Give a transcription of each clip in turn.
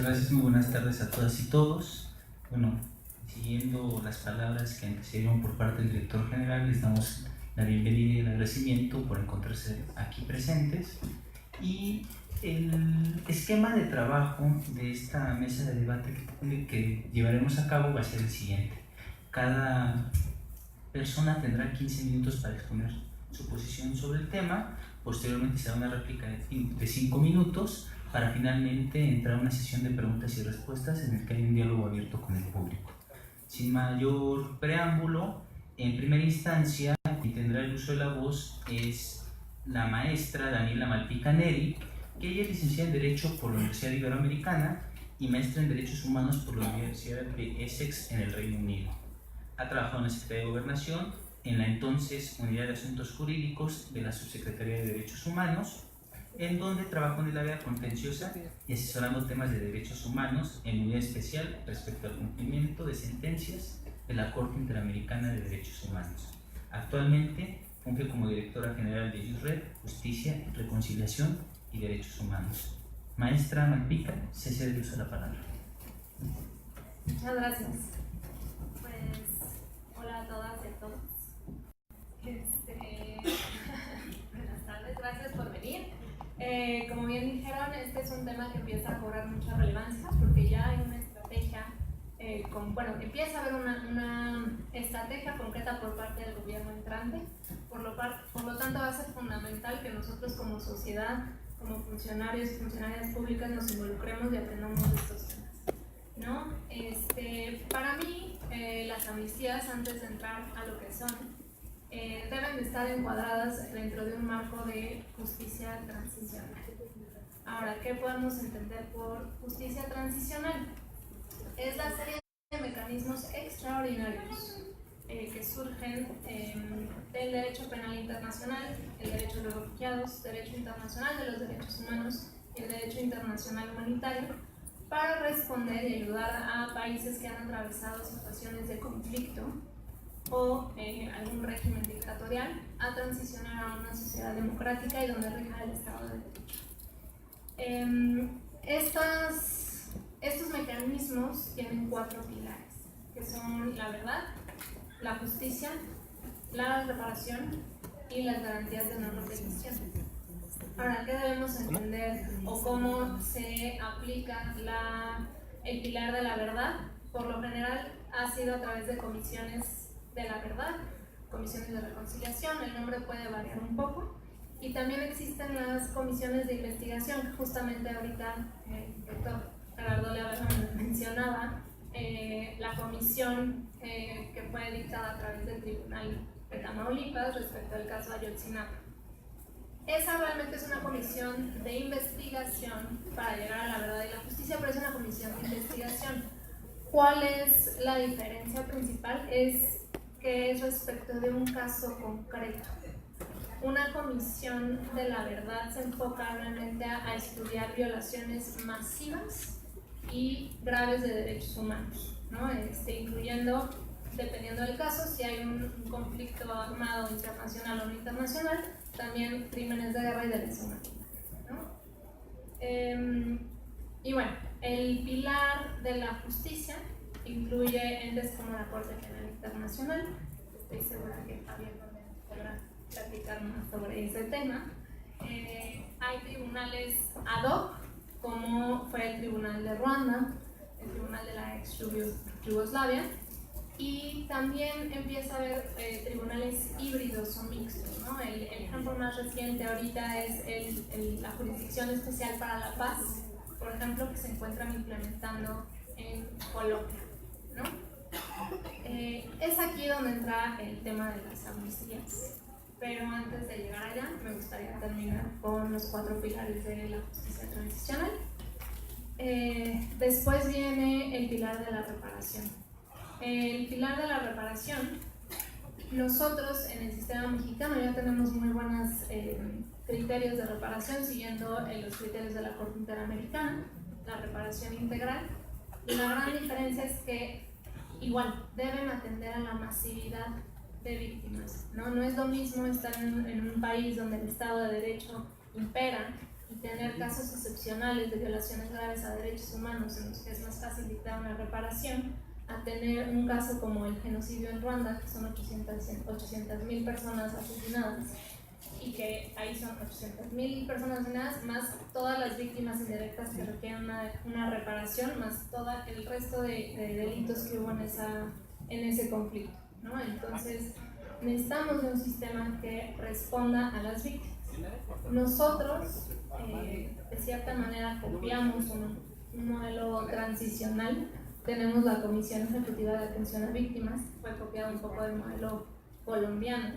Muchas gracias, muy buenas tardes a todas y todos. Bueno, siguiendo las palabras que antecedieron por parte del director general, les damos la bienvenida y el agradecimiento por encontrarse aquí presentes. Y el esquema de trabajo de esta mesa de debate que llevaremos a cabo va a ser el siguiente. Cada persona tendrá 15 minutos para exponer su posición sobre el tema. Posteriormente será una réplica de 5 minutos para finalmente entrar a una sesión de preguntas y respuestas en el que hay un diálogo abierto con el público. Sin mayor preámbulo, en primera instancia, quien tendrá el uso de la voz es la maestra Daniela Malpica Neri, que ella es licenciada en Derecho por la Universidad Iberoamericana y maestra en Derechos Humanos por la Universidad de Essex en el Reino Unido. Ha trabajado en la Secretaría de Gobernación, en la entonces Unidad de Asuntos Jurídicos de la Subsecretaría de Derechos Humanos, en donde trabajó en el área contenciosa y asesorando temas de derechos humanos en unidad especial respecto al cumplimiento de sentencias de la Corte Interamericana de Derechos Humanos. Actualmente funge como directora general de JUSRED, Justicia, Reconciliación y Derechos Humanos. Maestra Malpica, se cede el uso de la palabra. Muchas gracias. Pues, hola a todas y a todos. Buenas tardes, gracias por venir. Como bien dijeron, este es un tema que empieza a cobrar mucha relevancia porque ya hay una estrategia, empieza a haber una estrategia concreta por parte del gobierno entrante. Por lo tanto, va a ser fundamental que nosotros como sociedad, como funcionarios y funcionarias públicas nos involucremos y aprendamos de estos temas, ¿no? Para mí, las amnistías, antes de entrar a lo que son, deben de estar encuadradas dentro de un marco de justicia transicional. Ahora, ¿qué podemos entender por justicia transicional? Es la serie de mecanismos extraordinarios que surgen del derecho penal internacional, el derecho de los refugiados, derecho internacional de los derechos humanos y el derecho internacional humanitario, para responder y ayudar a países que han atravesado situaciones de conflicto o algún régimen dictatorial a transicionar a una sociedad democrática y donde rija el Estado de Derecho. Estos mecanismos tienen 4 pilares, que son la verdad, la justicia, la reparación y las garantías de no repetición. Ahora, ¿qué debemos entender o cómo se aplica el pilar de la verdad? Por lo general ha sido a través de comisiones de la verdad, comisiones de reconciliación, el nombre puede variar un poco, y también existen las comisiones de investigación, que justamente ahorita el doctor Gerardo Levarón mencionaba, la comisión que fue dictada a través del Tribunal de Tamaulipas respecto al caso Ayotzinapa. Esa realmente es una comisión de investigación para llegar a la verdad y la justicia, pero es una comisión de investigación. ¿Cuál es la diferencia principal? Es que es respecto de un caso concreto. Una comisión de la verdad se enfoca realmente a estudiar violaciones masivas y graves de derechos humanos, ¿no? Incluyendo, dependiendo del caso, si hay un conflicto armado internacional o no internacional, también crímenes de guerra y de lesa humanidad, ¿no? Y bueno, el pilar de la justicia incluye entes como la Corte Penal Internacional. Estoy segura que Javier podrá platicar más sobre ese tema. Hay tribunales ad hoc, como fue el Tribunal de Ruanda, el Tribunal de la ex Yugoslavia, y también empieza a haber tribunales híbridos o mixtos, ¿no? El ejemplo más reciente ahorita es la Jurisdicción Especial para la Paz, por ejemplo, que se encuentran implementando en Colombia, ¿no? Es aquí donde entra el tema de las amnistías, pero antes de llegar allá me gustaría terminar con los 4 pilares de la justicia transicional. Después viene el pilar de la reparación. El pilar de la reparación, nosotros en el sistema mexicano ya tenemos muy buenos criterios de reparación siguiendo los criterios de la Corte Interamericana, la reparación integral. La gran diferencia es que igual deben atender a la masividad de víctimas, ¿no? No es lo mismo estar en un país donde el Estado de Derecho impera y te tener casos excepcionales de violaciones graves a derechos humanos en los que es más fácil dictar una reparación, a tener un caso como el genocidio en Ruanda, que son 800.000 personas asesinadas, y que ahí son 800.000 personas asesinadas, más todas las víctimas indirectas que requieren una reparación, más todo el resto de delitos que hubo en ese conflicto, ¿no? Entonces, necesitamos de un sistema que responda a las víctimas. Nosotros, de cierta manera, copiamos un modelo transicional. Tenemos la Comisión Ejecutiva de Atención a Víctimas, fue copiado un poco del modelo colombiano,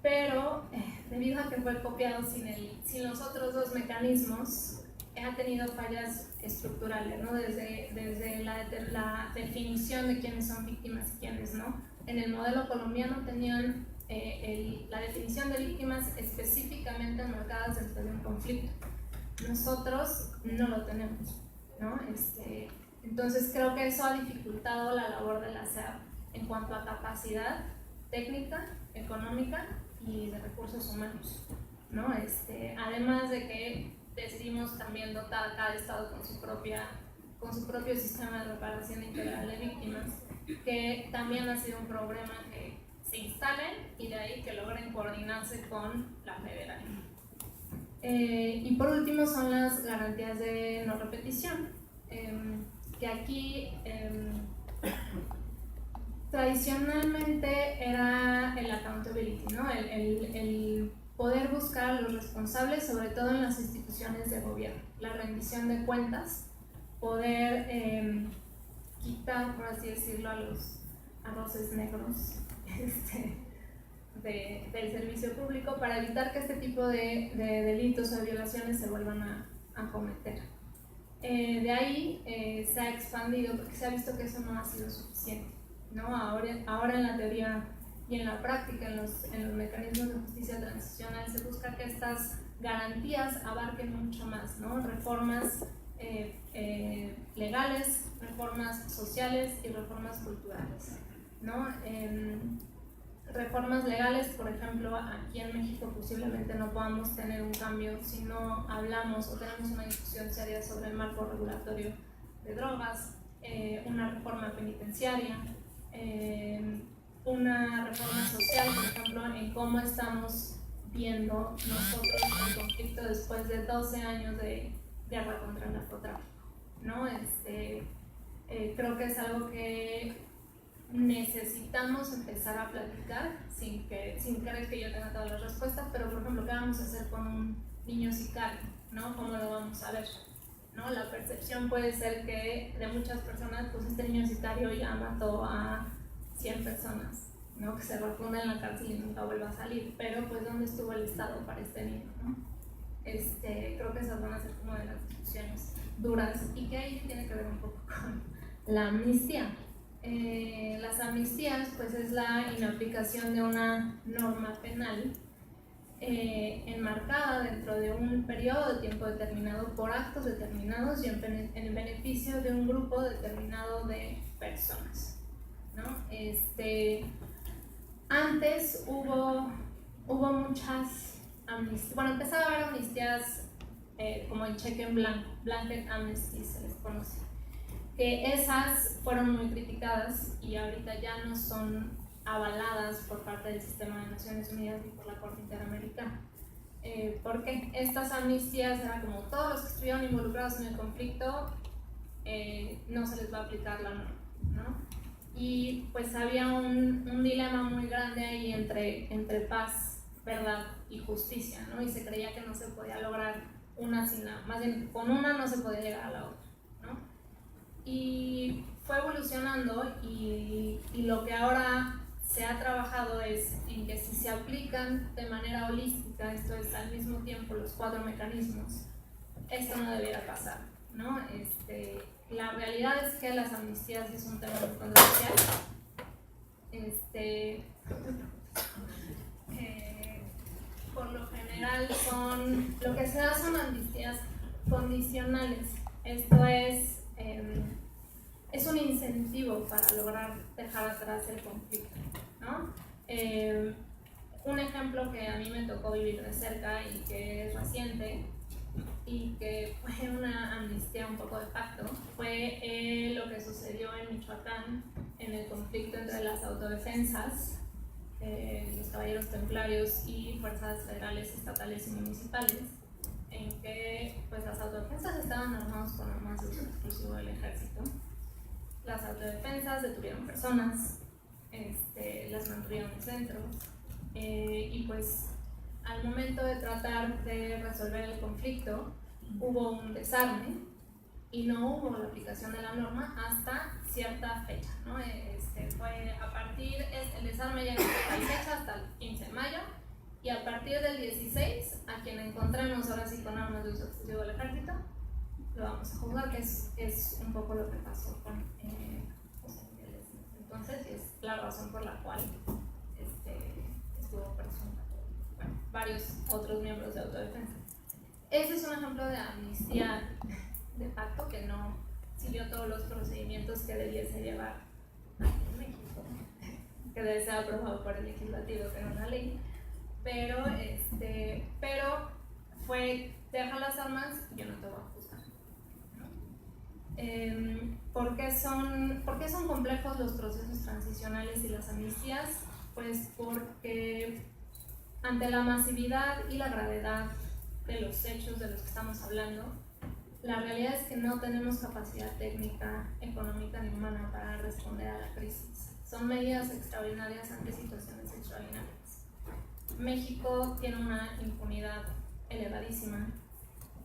pero debido a que fue copiado sin los otros dos mecanismos, ha tenido fallas estructurales, ¿no? Desde la definición de quiénes son víctimas y quiénes no. En el modelo colombiano tenían la definición de víctimas específicamente marcadas dentro de un conflicto. Nosotros no lo tenemos, ¿no? Entonces creo que eso ha dificultado la labor de la SEAP en cuanto a capacidad técnica, económica y de recursos humanos, ¿no? Además de que decidimos también dotar a cada estado con su propio sistema de reparación integral de víctimas, que también ha sido un problema que se instalen y de ahí que logren coordinarse con la federal. Y por último son las garantías de no repetición, que aquí tradicionalmente era el accountability, ¿no? El poder buscar a los responsables, sobre todo en las instituciones de gobierno, la rendición de cuentas, poder quitar, por así decirlo, a los arroces negros del servicio público para evitar que este tipo de delitos o violaciones se vuelvan a cometer. De ahí se ha expandido porque se ha visto que eso no ha sido suficiente, ¿no? Ahora en la teoría y en la práctica, en los mecanismos de justicia transicional, se busca que estas garantías abarquen mucho más, ¿no? Reformas legales, reformas sociales y reformas culturales, ¿no? Reformas legales, por ejemplo, aquí en México posiblemente no podamos tener un cambio si no hablamos o tenemos una discusión seria sobre el marco regulatorio de drogas, una reforma penitenciaria, una reforma social, por ejemplo, en cómo estamos viendo nosotros el conflicto después de 12 años de guerra contra el narcotráfico, ¿no? Creo que es algo que necesitamos empezar a platicar sin querer que yo tenga todas las respuestas, pero por ejemplo, ¿qué vamos a hacer con un niño sicario? ¿No? ¿Cómo lo vamos a ver? ¿No? La percepción puede ser que de muchas personas, pues este niño sicario ya mató a 100 personas, ¿no? Que se refunda en la cárcel y nunca vuelva a salir, pero pues ¿dónde estuvo el Estado para este niño? ¿No? Creo que esas van a ser como de las discusiones duras y que ahí tiene que ver un poco con la amnistía. Las amnistías pues es la inaplicación de una norma penal enmarcada dentro de un periodo de tiempo determinado por actos determinados y en beneficio de un grupo determinado de personas, ¿no? Antes hubo muchas amnistías, bueno, empezaba a haber amnistías como el cheque en blanco, blanket amnesty se les conoce, que esas fueron muy criticadas y ahorita ya no son avaladas por parte del sistema de Naciones Unidas y por la Corte Interamericana. Porque estas amnistías eran como todos los que estuvieron involucrados en el conflicto, no se les va a aplicar la norma, ¿no? Y pues había un dilema muy grande ahí entre paz, verdad y justicia, ¿no? Y se creía que no se podía lograr una sin la, más bien con una no se podía llegar a la otra, ¿no? Y fue evolucionando y lo que ahora se ha trabajado es en que si se aplican de manera holística, esto es al mismo tiempo los 4 mecanismos, esto no debiera pasar, ¿no? La realidad es que las amnistías es un tema muy controversial. Por lo general lo que se da son amnistías condicionales, esto es un incentivo para lograr dejar atrás el conflicto, ¿no? Un ejemplo que a mí me tocó vivir de cerca y que es reciente y que fue una amnistía un poco de facto, fue lo que sucedió en Michoacán en el conflicto entre las autodefensas, los caballeros templarios y fuerzas federales, estatales y municipales, en que pues, las autodefensas estaban armados con armas de uso exclusivo del ejército. Las autodefensas detuvieron personas, las mantuvieron en centro, y pues al momento de tratar de resolver el conflicto hubo un desarme y no hubo la aplicación de la norma hasta cierta fecha, ¿no? Fue a partir, el desarme llegó hasta la fecha, hasta el 15 de mayo, y a partir del 16, a quien encontremos ahora sí con armas de uso exclusivo del ejército, lo vamos a juzgar, que es un poco lo que pasó con José Miguel. Entonces, es la razón por la cual estuvo preso, bueno, varios otros miembros de autodefensa. Ese es un ejemplo de amnistía de facto que no siguió todos los procedimientos que debiese llevar aquí en México, que debe ser aprobado por el legislativo, que era una ley, pero fue, deja las armas, yo no te voy a juzgar, ¿no? ¿Por qué son complejos los procesos transicionales y las amnistías? Pues porque ante la masividad y la gravedad de los hechos de los que estamos hablando, la realidad es que no tenemos capacidad técnica, económica ni humana para responder a la crisis. Son medidas extraordinarias ante situaciones extraordinarias. México tiene una impunidad elevadísima.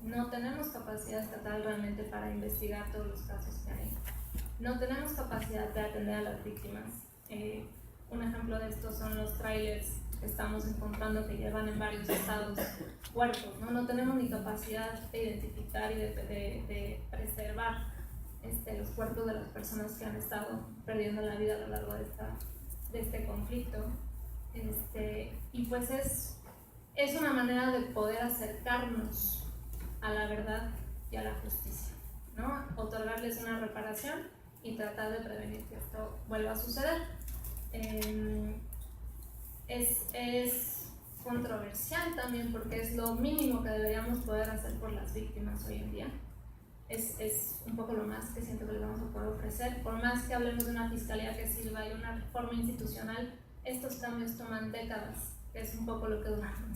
No tenemos capacidad estatal realmente para investigar todos los casos que hay. No tenemos capacidad de atender a las víctimas. Un ejemplo de esto son los trailers que estamos encontrando que llevan en varios estados cuerpos, ¿no? No tenemos ni capacidad de identificar y de preservar los cuerpos de las personas que han estado perdiendo la vida a lo largo de este conflicto. Y pues es una manera de poder acercarnos a la verdad y a la justicia, ¿no? Otorgarles una reparación y tratar de prevenir que esto vuelva a suceder. Es controversial también porque es lo mínimo que deberíamos poder hacer por las víctimas hoy en día. Es un poco lo más que siento que les vamos a poder ofrecer. Por más que hablemos de una fiscalía que sirva y una reforma institucional, estos cambios toman décadas, que es un poco lo que duran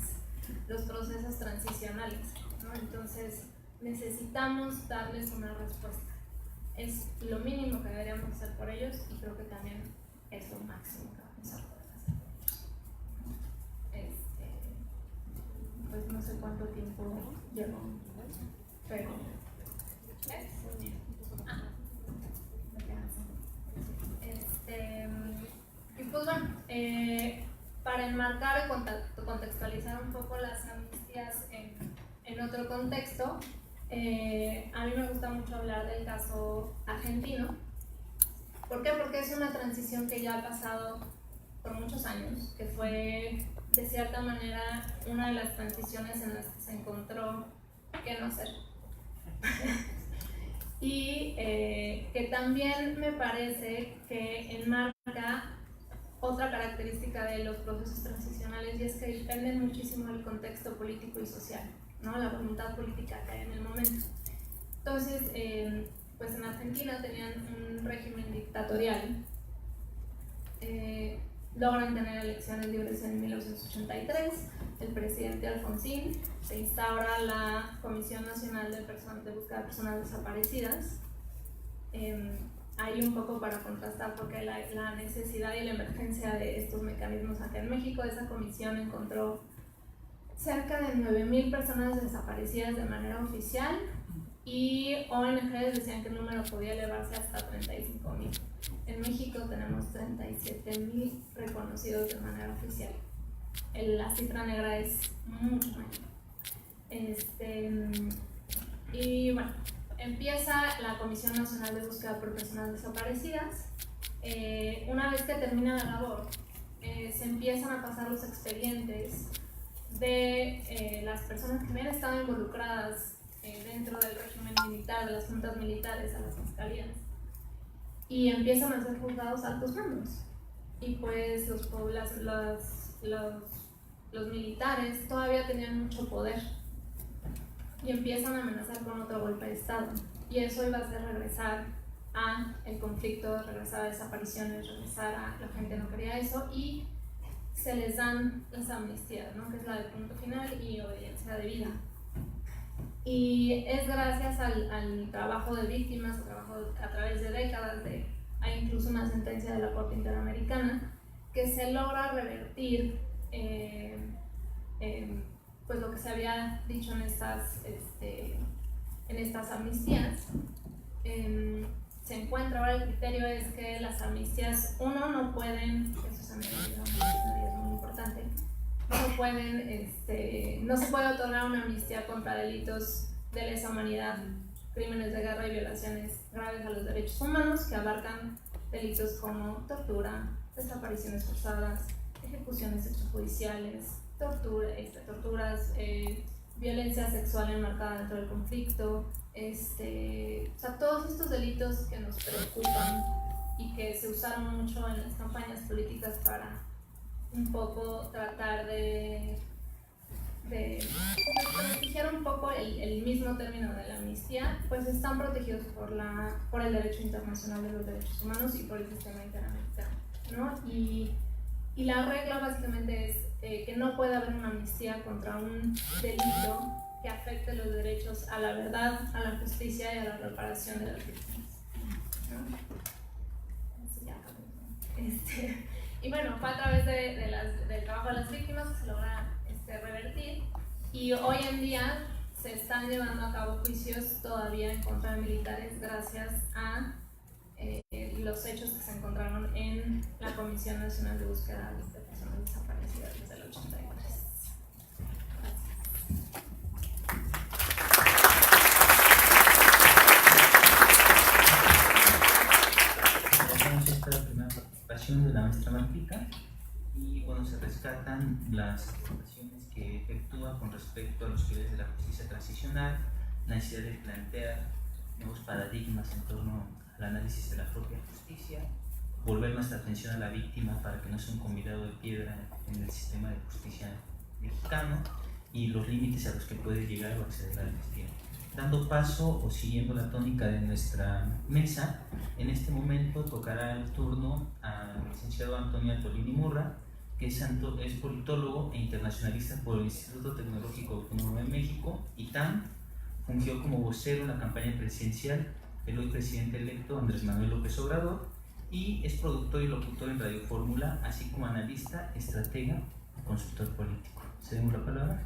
los procesos transicionales, ¿no? Entonces necesitamos darles una respuesta. Es lo mínimo que deberíamos hacer por ellos y creo que también es lo máximo que vamos a poder hacer por ellos. Pues no sé cuánto tiempo llevo, pero y pues bueno, para enmarcar y contextualizar un poco las amnistías en otro contexto, a mí me gusta mucho hablar del caso argentino. ¿Por qué? Porque es una transición que ya ha pasado por muchos años, que fue de cierta manera una de las transiciones en las que se encontró qué no hacer. Y que también me parece que enmarca otra característica de los procesos transicionales, y es que dependen muchísimo del contexto político y social, ¿no? La voluntad política que hay en el momento. Entonces, pues en Argentina tenían un régimen dictatorial, logran tener elecciones libres en 1983, el presidente Alfonsín, se instaura la Comisión Nacional de Búsqueda de Personas Desaparecidas. Hay un poco para contrastar porque la necesidad y la emergencia de estos mecanismos acá en México. Esa comisión encontró cerca de 9,000 personas desaparecidas de manera oficial y ONGs decían que el número podía elevarse hasta 35,000. En México tenemos 37,000 reconocidos de manera oficial. La cifra negra es mucho mayor. Y bueno, empieza la Comisión Nacional de Búsqueda por Personas Desaparecidas. Una vez que termina la labor, se empiezan a pasar los expedientes de las personas que habían estado involucradas dentro del régimen militar, de las juntas militares, a las fiscalías, y empiezan a ser juzgados altos mandos. Y pues los militares todavía tenían mucho poder y empiezan a amenazar con otro golpe de Estado. Y eso iba a hacer regresar a el conflicto, regresar a desapariciones, regresar a la gente no quería eso, y se les dan las amnistías, ¿no? Que es la de punto final y obediencia debida. Y es gracias al trabajo de víctimas, al trabajo a través de décadas, hay incluso una sentencia de la Corte Interamericana, que se logra revertir pues lo que se había dicho en estas amnistías. Se encuentra ahora, el criterio es que las amnistías, uno, no pueden, eso es muy importante, no se puede otorgar una amnistía contra delitos de lesa humanidad, crímenes de guerra y violaciones graves a los derechos humanos, que abarcan delitos como tortura, desapariciones forzadas, ejecuciones extrajudiciales, torturas, violencia sexual enmarcada dentro del conflicto, o sea, todos estos delitos que nos preocupan y que se usaron mucho en las campañas políticas para un poco tratar de prestigiar un poco el mismo término de la amnistía, pues están protegidos por el derecho internacional de los derechos humanos y por el sistema interamericano, ¿no? Y la regla básicamente es que no puede haber una amnistía contra un delito que afecte los derechos a la verdad, a la justicia y a la reparación de las víctimas, ¿no? Y bueno, fue a través del trabajo de las víctimas que se logra revertir, y hoy en día se están llevando a cabo juicios todavía en contra de militares gracias a los hechos que se encontraron en la Comisión Nacional de Búsqueda de Personas Desaparecidas desde el 83. Tenemos esta primera participación de la maestra Malpica, y bueno, se rescatan las aportaciones que efectúa con respecto a los pilares de la justicia transicional, la necesidad de plantear nuevos paradigmas en torno al análisis de la propia justicia, volver nuestra atención a la víctima para que no sea un convidado de piedra en el sistema de justicia mexicano, y los límites a los que puede llegar o acceder la amnistía. Dando paso o siguiendo la tónica de nuestra mesa, en este momento tocará el turno al licenciado Antonio Antolini Murra, que es politólogo e internacionalista por el Instituto Tecnológico Autónomo de México, ITAM. Fungió como vocero en la campaña presidencial del hoy presidente electo Andrés Manuel López Obrador, y es productor y locutor en Radio Fórmula, así como analista, estratega y consultor político. ¿Cedemos la palabra?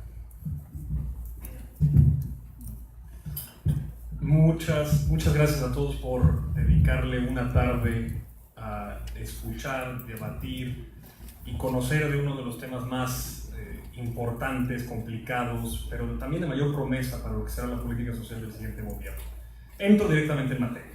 Muchas gracias a todos por dedicarle una tarde a escuchar, debatir y conocer de uno de los temas más importantes, complicados, pero también de mayor promesa para lo que será la política social del siguiente gobierno. Entro directamente en materia.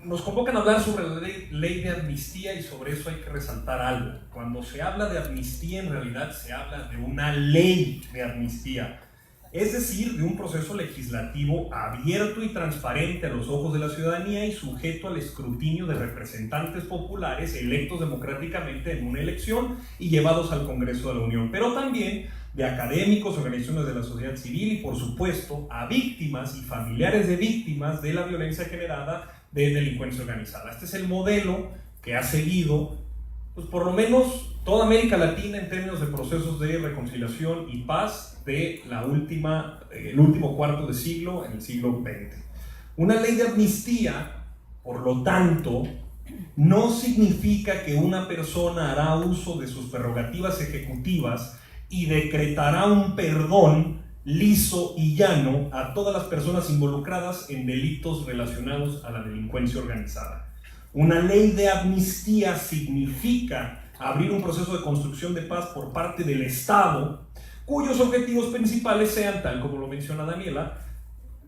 Nos convocan a hablar sobre la ley de amnistía, y sobre eso hay que resaltar algo. Cuando se habla de amnistía, en realidad se habla de una ley de amnistía, es decir, de un proceso legislativo abierto y transparente a los ojos de la ciudadanía y sujeto al escrutinio de representantes populares electos democráticamente en una elección y llevados al Congreso de la Unión, pero también de académicos, organizaciones de la sociedad civil y, por supuesto, a víctimas y familiares de víctimas de la violencia generada de delincuencia organizada. Este es el modelo que ha seguido, pues, por lo menos toda América Latina en términos de procesos de reconciliación y paz de el último cuarto de siglo, en el siglo XX. Una ley de amnistía, por lo tanto, no significa que una persona hará uso de sus prerrogativas ejecutivas y decretará un perdón liso y llano a todas las personas involucradas en delitos relacionados a la delincuencia organizada. Una ley de amnistía significa abrir un proceso de construcción de paz por parte del Estado, cuyos objetivos principales sean, tal como lo menciona Daniela,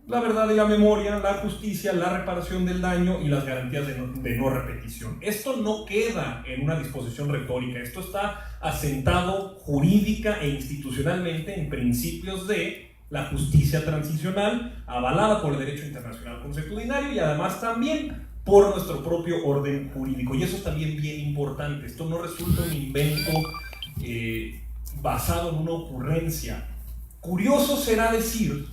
la verdad y la memoria, la justicia, la reparación del daño y las garantías de no repetición. Esto no queda en una disposición retórica, esto está asentado jurídica e institucionalmente en principios de la justicia transicional, avalada por el derecho internacional consuetudinario y además también por nuestro propio orden jurídico. Y eso es también bien importante. Esto no resulta un invento basado en una ocurrencia Curioso será decir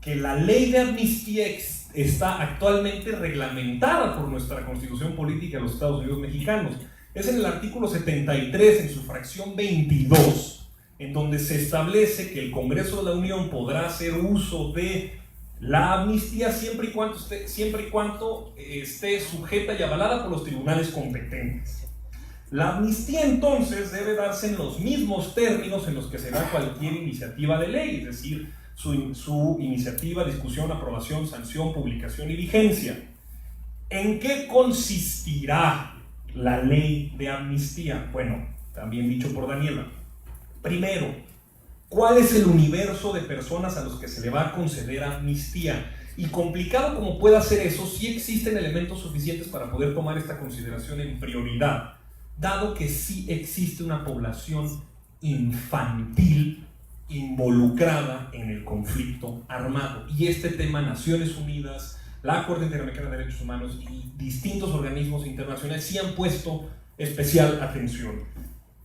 que la ley de amnistía está actualmente reglamentada por nuestra Constitución Política de los Estados Unidos Mexicanos. Es en el artículo 73, en su fracción 22, en donde se establece que el Congreso de la Unión podrá hacer uso de la amnistía siempre y cuando esté sujeta y avalada por los tribunales competentes. La amnistía entonces debe darse en los mismos términos en los que se da cualquier iniciativa de ley, es decir, su iniciativa, discusión, aprobación, sanción, publicación y vigencia. ¿En qué consistirá la ley de amnistía? Bueno, también dicho por Daniela. Primero, ¿cuál es el universo de personas a los que se le va a conceder amnistía? Y complicado como pueda ser eso, sí existen elementos suficientes para poder tomar esta consideración en prioridad, dado que sí existe una población infantil involucrada en el conflicto armado. Y este tema, Naciones Unidas, la Corte Interamericana de Derechos Humanos y distintos organismos internacionales sí han puesto especial atención.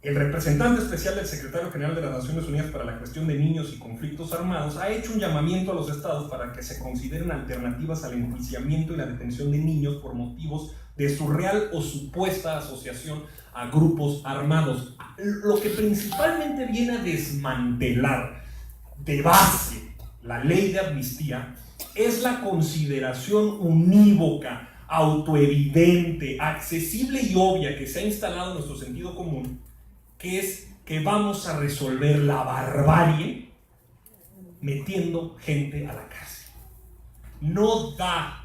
El representante especial del secretario general de las Naciones Unidas para la cuestión de niños y conflictos armados ha hecho un llamamiento a los estados para que se consideren alternativas al enjuiciamiento y la detención de niños por motivos de su real o supuesta asociación a grupos armados. Lo que principalmente viene a desmantelar de base la ley de amnistía es la consideración unívoca, autoevidente, accesible y obvia que se ha instalado en nuestro sentido común, que es que vamos a resolver la barbarie metiendo gente a la cárcel. No da,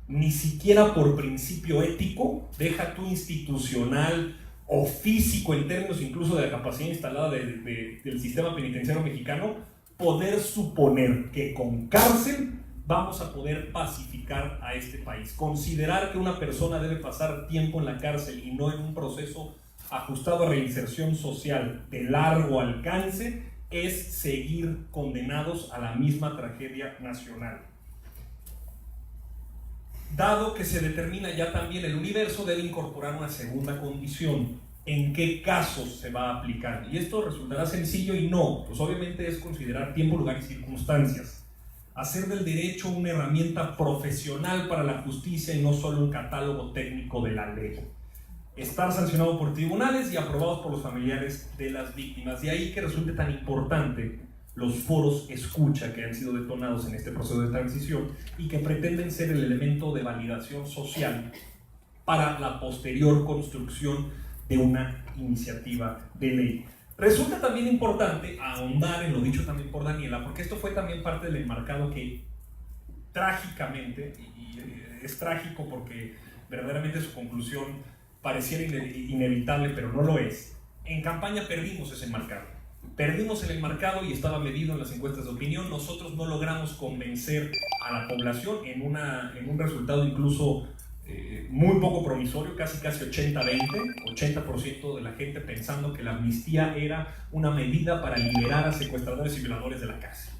ni siquiera por principio ético, deja tú institucional o físico en términos incluso de la capacidad instalada del sistema penitenciario mexicano, poder suponer que con cárcel vamos a poder pacificar a este país. Considerar que una persona debe pasar tiempo en la cárcel y no en un proceso ajustado a reinserción social de largo alcance es seguir condenados a la misma tragedia nacional. Dado que se determina ya también el universo, debe incorporar una segunda condición: ¿en qué casos se va a aplicar? Y esto resultará sencillo y no, pues obviamente es considerar tiempo, lugar y circunstancias. Hacer del derecho una herramienta profesional para la justicia y no solo un catálogo técnico de la ley. Estar sancionado por tribunales y aprobados por los familiares de las víctimas. De ahí que resulte tan importante los foros escucha que han sido detonados en este proceso de transición y que pretenden ser el elemento de validación social para la posterior construcción de una iniciativa de ley. Resulta también importante ahondar en lo dicho también por Daniela, porque esto fue también parte del enmarcado que trágicamente, y es trágico porque verdaderamente su conclusión pareciera inevitable, pero no lo es. En campaña perdimos ese enmarcado. Perdimos el enmarcado y estaba medido en las encuestas de opinión. Nosotros no logramos convencer a la población en un resultado incluso muy poco promisorio, casi 80% de la gente pensando que la amnistía era una medida para liberar a secuestradores y violadores de la cárcel.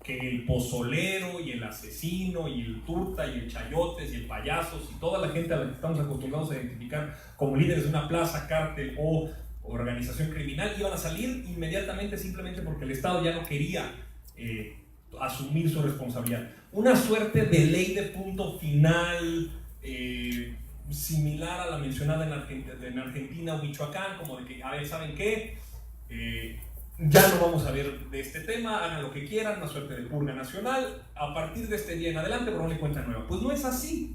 Que el pozolero y el asesino y el turta y el chayotes y el payasos y toda la gente a la que estamos acostumbrados a identificar como líderes de una plaza, cártel o organización criminal iban a salir inmediatamente simplemente porque el Estado ya no quería asumir su responsabilidad. Una suerte de ley de punto final similar a la mencionada en Argentina o Michoacán, como de que, a ver, ¿saben qué? Ya no vamos a ver de este tema, hagan lo que quieran, una suerte de purga nacional, a partir de este día en adelante borrón y cuenta nueva. Pues no es así.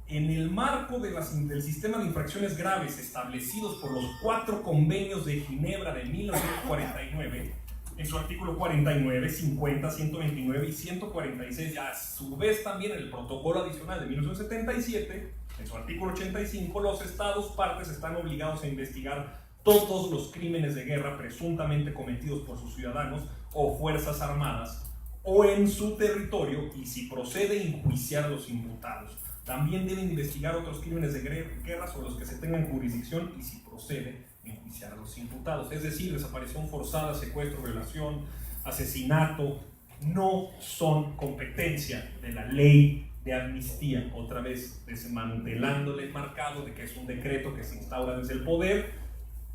En el marco del sistema de infracciones graves establecidos por los 4 convenios de Ginebra de 1949, en su artículo 49, 50, 129 y 146, y a su vez también en el protocolo adicional de 1977, en su artículo 85, los estados partes están obligados a investigar todos los crímenes de guerra presuntamente cometidos por sus ciudadanos o fuerzas armadas o en su territorio, y si procede enjuiciar a los imputados. También deben investigar otros crímenes de guerra sobre los que se tengan jurisdicción y si procede enjuiciar a los imputados. Es decir, desaparición forzada, secuestro, violación, asesinato, no son competencia de la ley de amnistía. Otra vez desmantelando el enmarcado de que es un decreto que se instaura desde el poder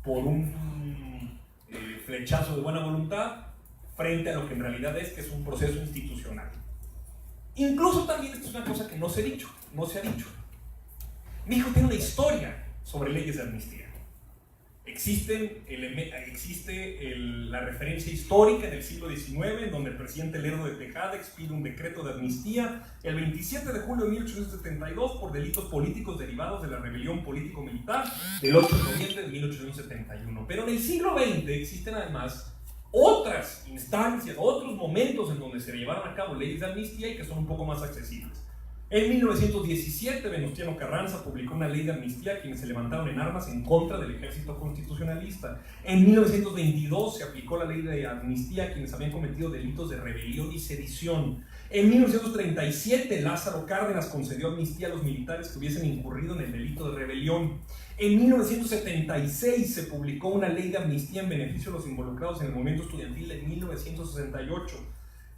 por un flechazo de buena voluntad, frente a lo que en realidad es, que es un proceso institucional. Incluso también, esto es una cosa que no se ha dicho. México tiene una historia sobre leyes de amnistía. Existe la referencia histórica en el siglo XIX, en donde el presidente Lerdo de Tejada expide un decreto de amnistía el 27 de julio de 1872 por delitos políticos derivados de la rebelión político-militar del 8 de noviembre de 1871. Pero en el siglo XX existen además otras instancias, otros momentos en donde se llevaron a cabo leyes de amnistía y que son un poco más accesibles. En 1917, Venustiano Carranza publicó una ley de amnistía a quienes se levantaron en armas en contra del ejército constitucionalista. En 1922 se aplicó la ley de amnistía a quienes habían cometido delitos de rebelión y sedición. En 1937, Lázaro Cárdenas concedió amnistía a los militares que hubiesen incurrido en el delito de rebelión. En 1976 se publicó una ley de amnistía en beneficio de los involucrados en el movimiento estudiantil de 1968.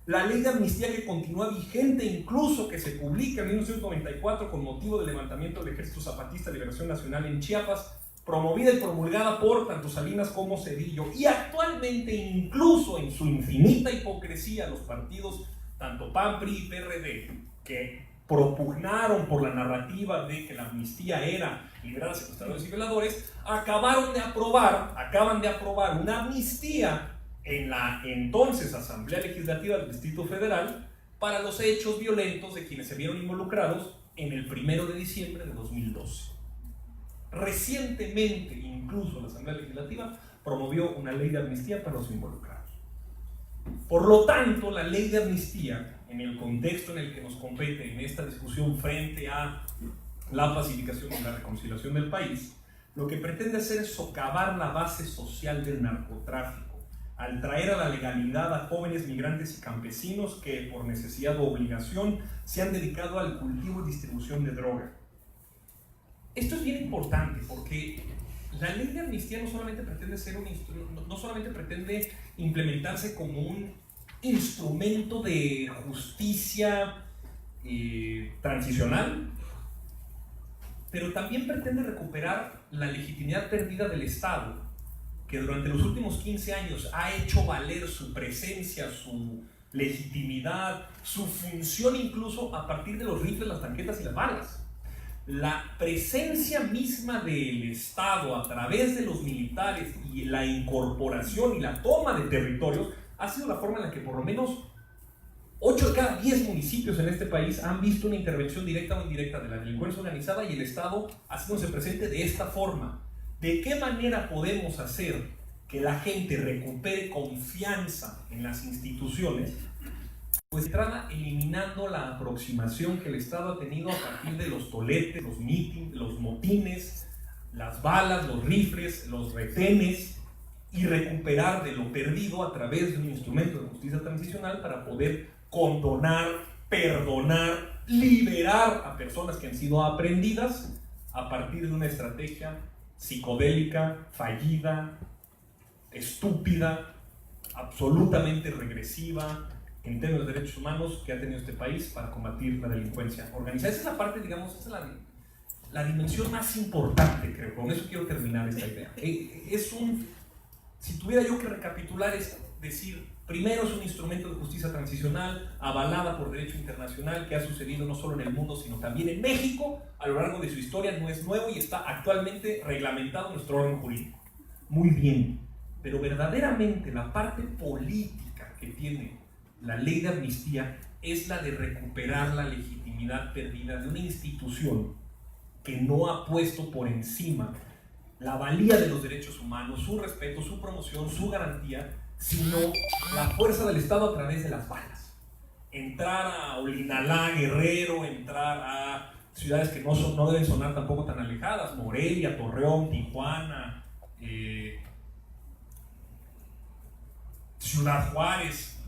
La ley de amnistía que continúa vigente, incluso que se publica en 1994 con motivo del levantamiento del Ejército Zapatista de Liberación Nacional en Chiapas, promovida y promulgada por tanto Salinas como Zedillo, y actualmente, incluso en su infinita hipocresía, los partidos tanto PAN, PRI y PRD, que propugnaron por la narrativa de que la amnistía era liberar a secuestradores y violadores, acaban de aprobar una amnistía en la entonces Asamblea Legislativa del Distrito Federal para los hechos violentos de quienes se vieron involucrados en el 1 de diciembre de 2012. Recientemente, incluso la Asamblea Legislativa promovió una ley de amnistía para los involucrados. Por lo tanto, la ley de amnistía, en el contexto en el que nos compete en esta discusión frente a la pacificación y la reconciliación del país, lo que pretende hacer es socavar la base social del narcotráfico, al traer a la legalidad a jóvenes migrantes y campesinos que por necesidad o obligación se han dedicado al cultivo y distribución de droga. Esto es bien importante porque la ley de amnistía no solamente pretende implementarse como un instrumento de justicia transicional, pero también pretende recuperar la legitimidad perdida del Estado, que durante los últimos 15 años ha hecho valer su presencia, su legitimidad, su función incluso a partir de los rifles, las tanquetas y las balas. La presencia misma del Estado a través de los militares y la incorporación y la toma de territorios ha sido la forma en la que por lo menos 8 de cada 10 municipios en este país han visto una intervención directa o indirecta de la delincuencia organizada y el Estado haciéndose presente de esta forma. ¿De qué manera podemos hacer que la gente recupere confianza en las instituciones? Pues se trata eliminando la aproximación que el Estado ha tenido a partir de los toletes, los motines, las balas, los rifles, los retenes, y recuperar de lo perdido a través de un instrumento de justicia transicional para poder condonar, perdonar, liberar a personas que han sido aprehendidas a partir de una estrategia psicodélica, fallida, estúpida, absolutamente regresiva en términos de derechos humanos que ha tenido este país para combatir la delincuencia organizada. Esa es la parte, digamos, esa es la dimensión más importante, creo. Con eso quiero terminar esta idea. Si tuviera yo que recapitular, es decir, primero es un instrumento de justicia transicional avalada por derecho internacional que ha sucedido no solo en el mundo sino también en México a lo largo de su historia, no es nuevo y está actualmente reglamentado en nuestro orden jurídico. Muy bien, pero verdaderamente la parte política que tiene la ley de amnistía es la de recuperar la legitimidad perdida de una institución que no ha puesto por encima la valía de los derechos humanos, su respeto, su promoción, su garantía, sino la fuerza del Estado a través de las balas. Entrar a Olinalá, Guerrero, entrar a ciudades que no deben sonar tampoco tan alejadas, Morelia, Torreón, Tijuana, Ciudad Juárez,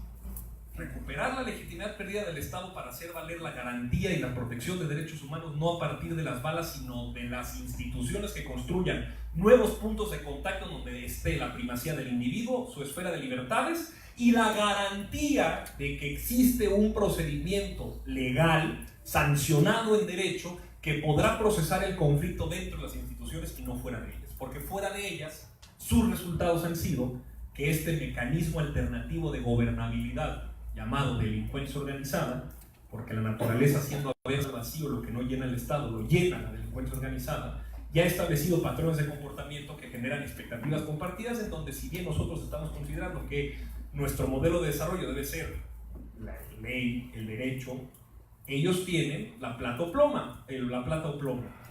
recuperar la legitimidad perdida del Estado para hacer valer la garantía y la protección de derechos humanos, no a partir de las balas, sino de las instituciones que construyan nuevos puntos de contacto donde esté la primacía del individuo, su esfera de libertades y la garantía de que existe un procedimiento legal, sancionado en derecho, que podrá procesar el conflicto dentro de las instituciones y no fuera de ellas, porque fuera de ellas sus resultados han sido que que este mecanismo alternativo de gobernabilidad llamado delincuencia organizada, porque la naturaleza, siendo a veces vacío, lo que no llena el Estado lo llena la delincuencia organizada, ya ha establecido patrones de comportamiento que generan expectativas compartidas, en donde, si bien nosotros estamos considerando que nuestro modelo de desarrollo debe ser la ley, el derecho, ellos tienen la plata o plomo.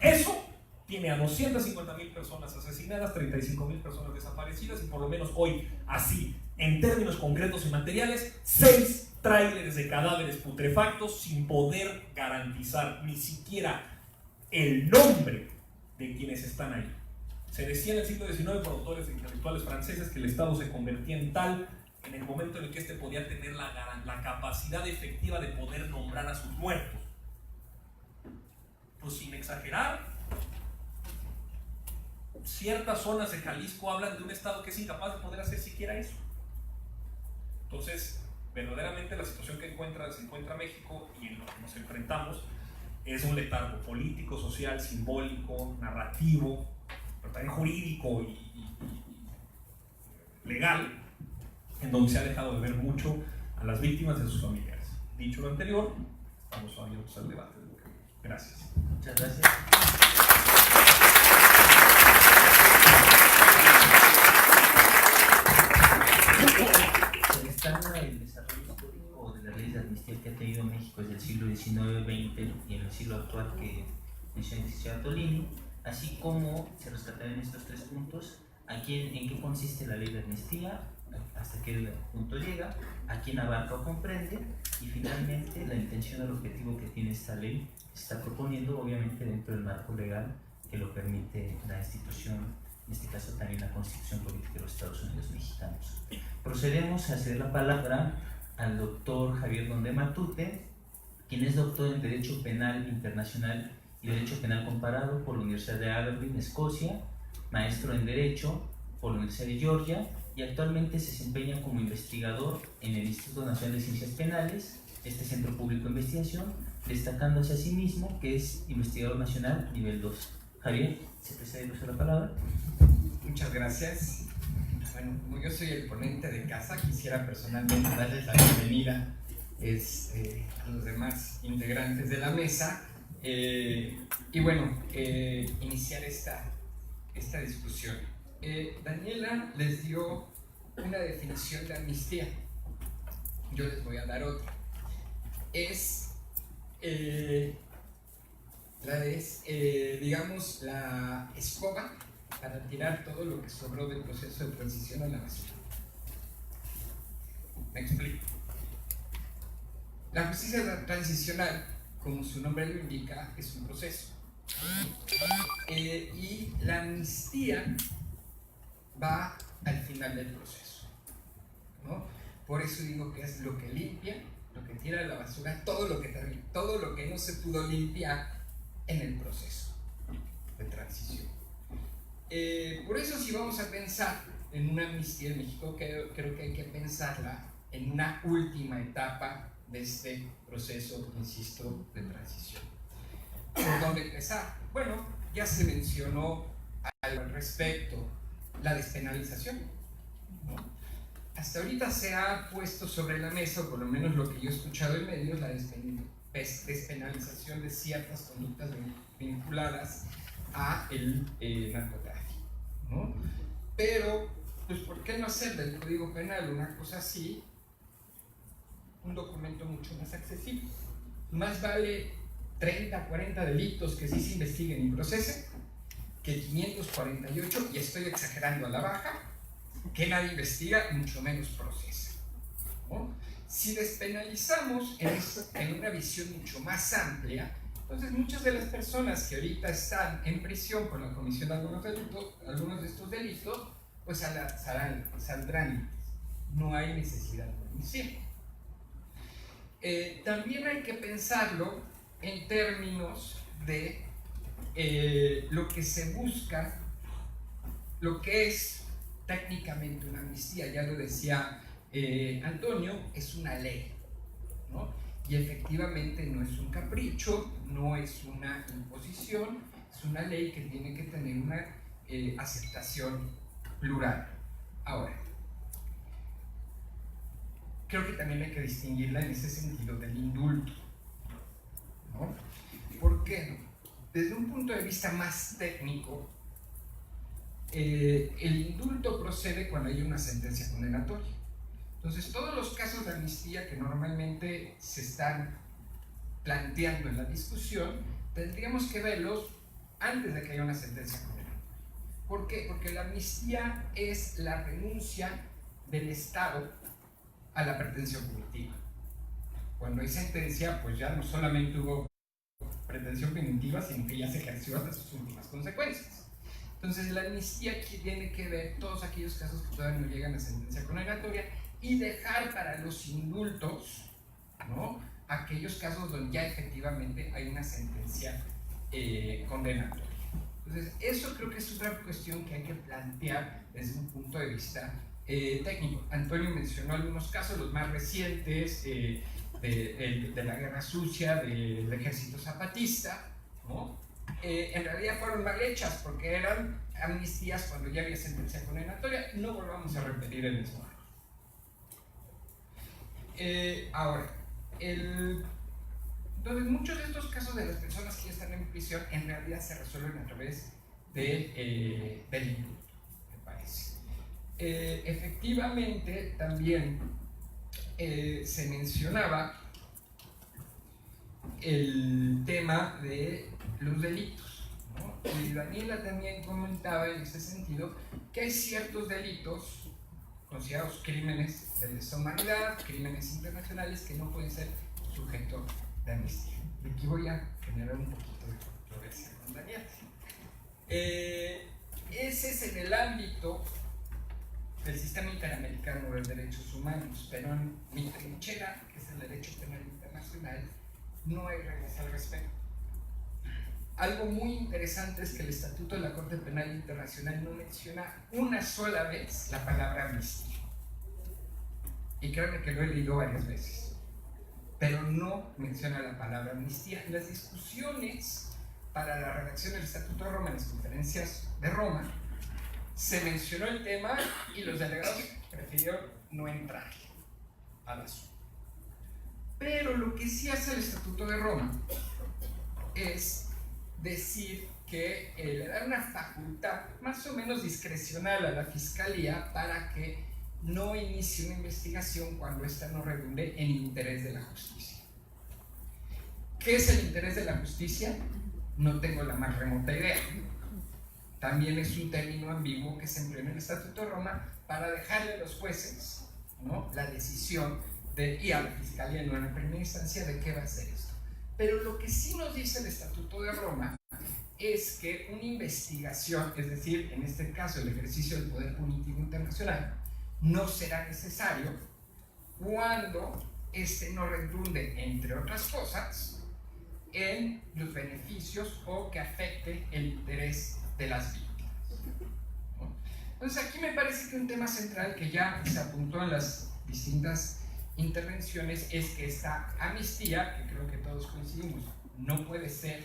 Eso tiene a 250,000 personas asesinadas, 35,000 personas desaparecidas y por lo menos hoy, así, en términos concretos y materiales, 6 tráileres de cadáveres putrefactos sin poder garantizar ni siquiera el nombre de quienes están ahí. Se decía en el siglo XIX por autores e intelectuales franceses que el Estado se convertía en tal en el momento en el que éste podía tener la capacidad efectiva de poder nombrar a sus muertos. Pues sin exagerar, ciertas zonas de Jalisco hablan de un Estado que es incapaz de poder hacer siquiera eso. Entonces, verdaderamente la situación que se encuentra México y en lo que nos enfrentamos es un letargo político, social, simbólico, narrativo, pero también jurídico y legal, en donde se ha dejado de ver mucho a las víctimas y a sus familiares. Dicho lo anterior, estamos abiertos al debate. Gracias. Muchas gracias. Se destaca el desarrollo histórico de las leyes de amnistía que ha tenido México desde el siglo XIX, XX y en el siglo actual que menciona el Tolini, así como se rescataron estos 3 puntos: en qué consiste la ley de amnistía, hasta qué punto llega, a quién abarca o comprende, y finalmente la intención o el objetivo que tiene esta ley se está proponiendo, obviamente dentro del marco legal que lo permite la institución, en este caso también la Constitución Política de los Estados Unidos Mexicanos. Procedemos a ceder la palabra al doctor Javier Donde Matute, quien es doctor en Derecho Penal Internacional y Derecho Penal Comparado por la Universidad de Aberdeen, Escocia, maestro en Derecho por la Universidad de Georgia y actualmente se desempeña como investigador en el Instituto Nacional de Ciencias Penales, este centro público de investigación, destacándose a sí mismo que es investigador nacional nivel 2. Javier, ¿se te cede la palabra? Muchas gracias. Bueno, como yo soy el ponente de casa, quisiera personalmente darles la bienvenida a los demás integrantes de la mesa y bueno, iniciar esta discusión. Daniela les dio una definición de amnistía, yo les voy a dar otra. Digamos, la escoba para tirar todo lo que sobró del proceso de transición a la basura. Me explico. La justicia transicional, como su nombre lo indica, es un proceso. Y la amnistía va al final del proceso, ¿no? Por eso digo que es lo que limpia, lo que tira a la basura, todo lo que no se pudo limpiar en el proceso de transición. Por eso, si vamos a pensar en una amnistía en México, creo que hay que pensarla en una última etapa de este proceso, insisto, de transición. ¿Por dónde empezar? Bueno, ya se mencionó al respecto la despenalización, ¿no? Hasta ahorita se ha puesto sobre la mesa, o por lo menos lo que yo he escuchado en medios, la despenalización de ciertas conductas vinculadas a el narcotráfico, ¿no? Pero, pues, ¿por qué no hacer del Código Penal una cosa así, un documento mucho más accesible? Más vale 30, 40 delitos que sí se investiguen y procesen que 548, y estoy exagerando a la baja, que nadie investiga, mucho menos procesa, ¿no? Si despenalizamos en una visión mucho más amplia, entonces muchas de las personas que ahorita están en prisión por la comisión de algunos de estos delitos, pues saldrán. No hay necesidad de amnistía. También hay que pensarlo en términos de lo que se busca, lo que es técnicamente una amnistía. Ya lo decía Antonio, es una ley, ¿no? Y efectivamente no es un capricho, no es una imposición, es una ley que tiene que tener una aceptación plural. Ahora, creo que también hay que distinguirla en ese sentido del indulto, ¿no? ¿Por qué? Desde un punto de vista más técnico, el indulto procede cuando hay una sentencia condenatoria. Entonces, todos los casos de amnistía que normalmente se están planteando en la discusión, tendríamos que verlos antes de que haya una sentencia condenatoria. ¿Por qué? Porque la amnistía es la renuncia del Estado a la pretensión punitiva. Cuando hay sentencia, pues ya no solamente hubo pretensión punitiva, sino que ya se ejerció hasta sus últimas consecuencias. Entonces, la amnistía tiene que ver todos aquellos casos que todavía no llegan a sentencia condenatoria y dejar para los indultos, ¿no?, aquellos casos donde ya efectivamente hay una sentencia condenatoria. Entonces, eso creo que es otra cuestión que hay que plantear desde un punto de vista técnico. Antonio mencionó algunos casos, los más recientes, de la Guerra Sucia, del Ejército Zapatista, ¿no? En realidad fueron mal hechas porque eran amnistías cuando ya había sentencia condenatoria. No volvamos a repetir el mismo error. Ahora, entonces muchos de estos casos de las personas que ya están en prisión en realidad se resuelven a través del indulto, me parece. Efectivamente, también se mencionaba el tema de los delitos, ¿no? Y Daniela también comentaba en ese sentido que hay ciertos delitos considerados crímenes de lesa humanidad, crímenes internacionales, que no pueden ser sujetos de amnistía. Y aquí voy a generar un poquito de controversia con Daniela. Ese es en el ámbito del sistema interamericano de derechos humanos, pero en mi trinchera, que es el derecho penal internacional, no hay reglas al respecto. Algo muy interesante es que el Estatuto de la Corte Penal Internacional no menciona una sola vez la palabra amnistía. Y créanme que lo he leído varias veces, pero no menciona la palabra amnistía. En las discusiones para la redacción del Estatuto de Roma, en las conferencias de Roma, se mencionó el tema y los delegados prefirieron no entrar al asunto. Pero lo que sí hace el Estatuto de Roma es decir que le da una facultad más o menos discrecional a la Fiscalía para que no inicie una investigación cuando ésta no redunde en interés de la justicia. ¿Qué es el interés de la justicia? No tengo la más remota idea. También es un término ambiguo que se empleó en el Estatuto de Roma para dejarle a los jueces, ¿no?, la decisión y a la Fiscalía en una primera instancia de qué va a hacer esto. Pero lo que sí nos dice el Estatuto de Roma es que una investigación, es decir, en este caso el ejercicio del poder punitivo internacional, no será necesario cuando este no redunde, entre otras cosas, en los beneficios o que afecte el interés de las víctimas, ¿no? Entonces aquí me parece que un tema central que ya se apuntó en las distintas intervenciones es que esta amnistía, que creo que todos coincidimos, no puede ser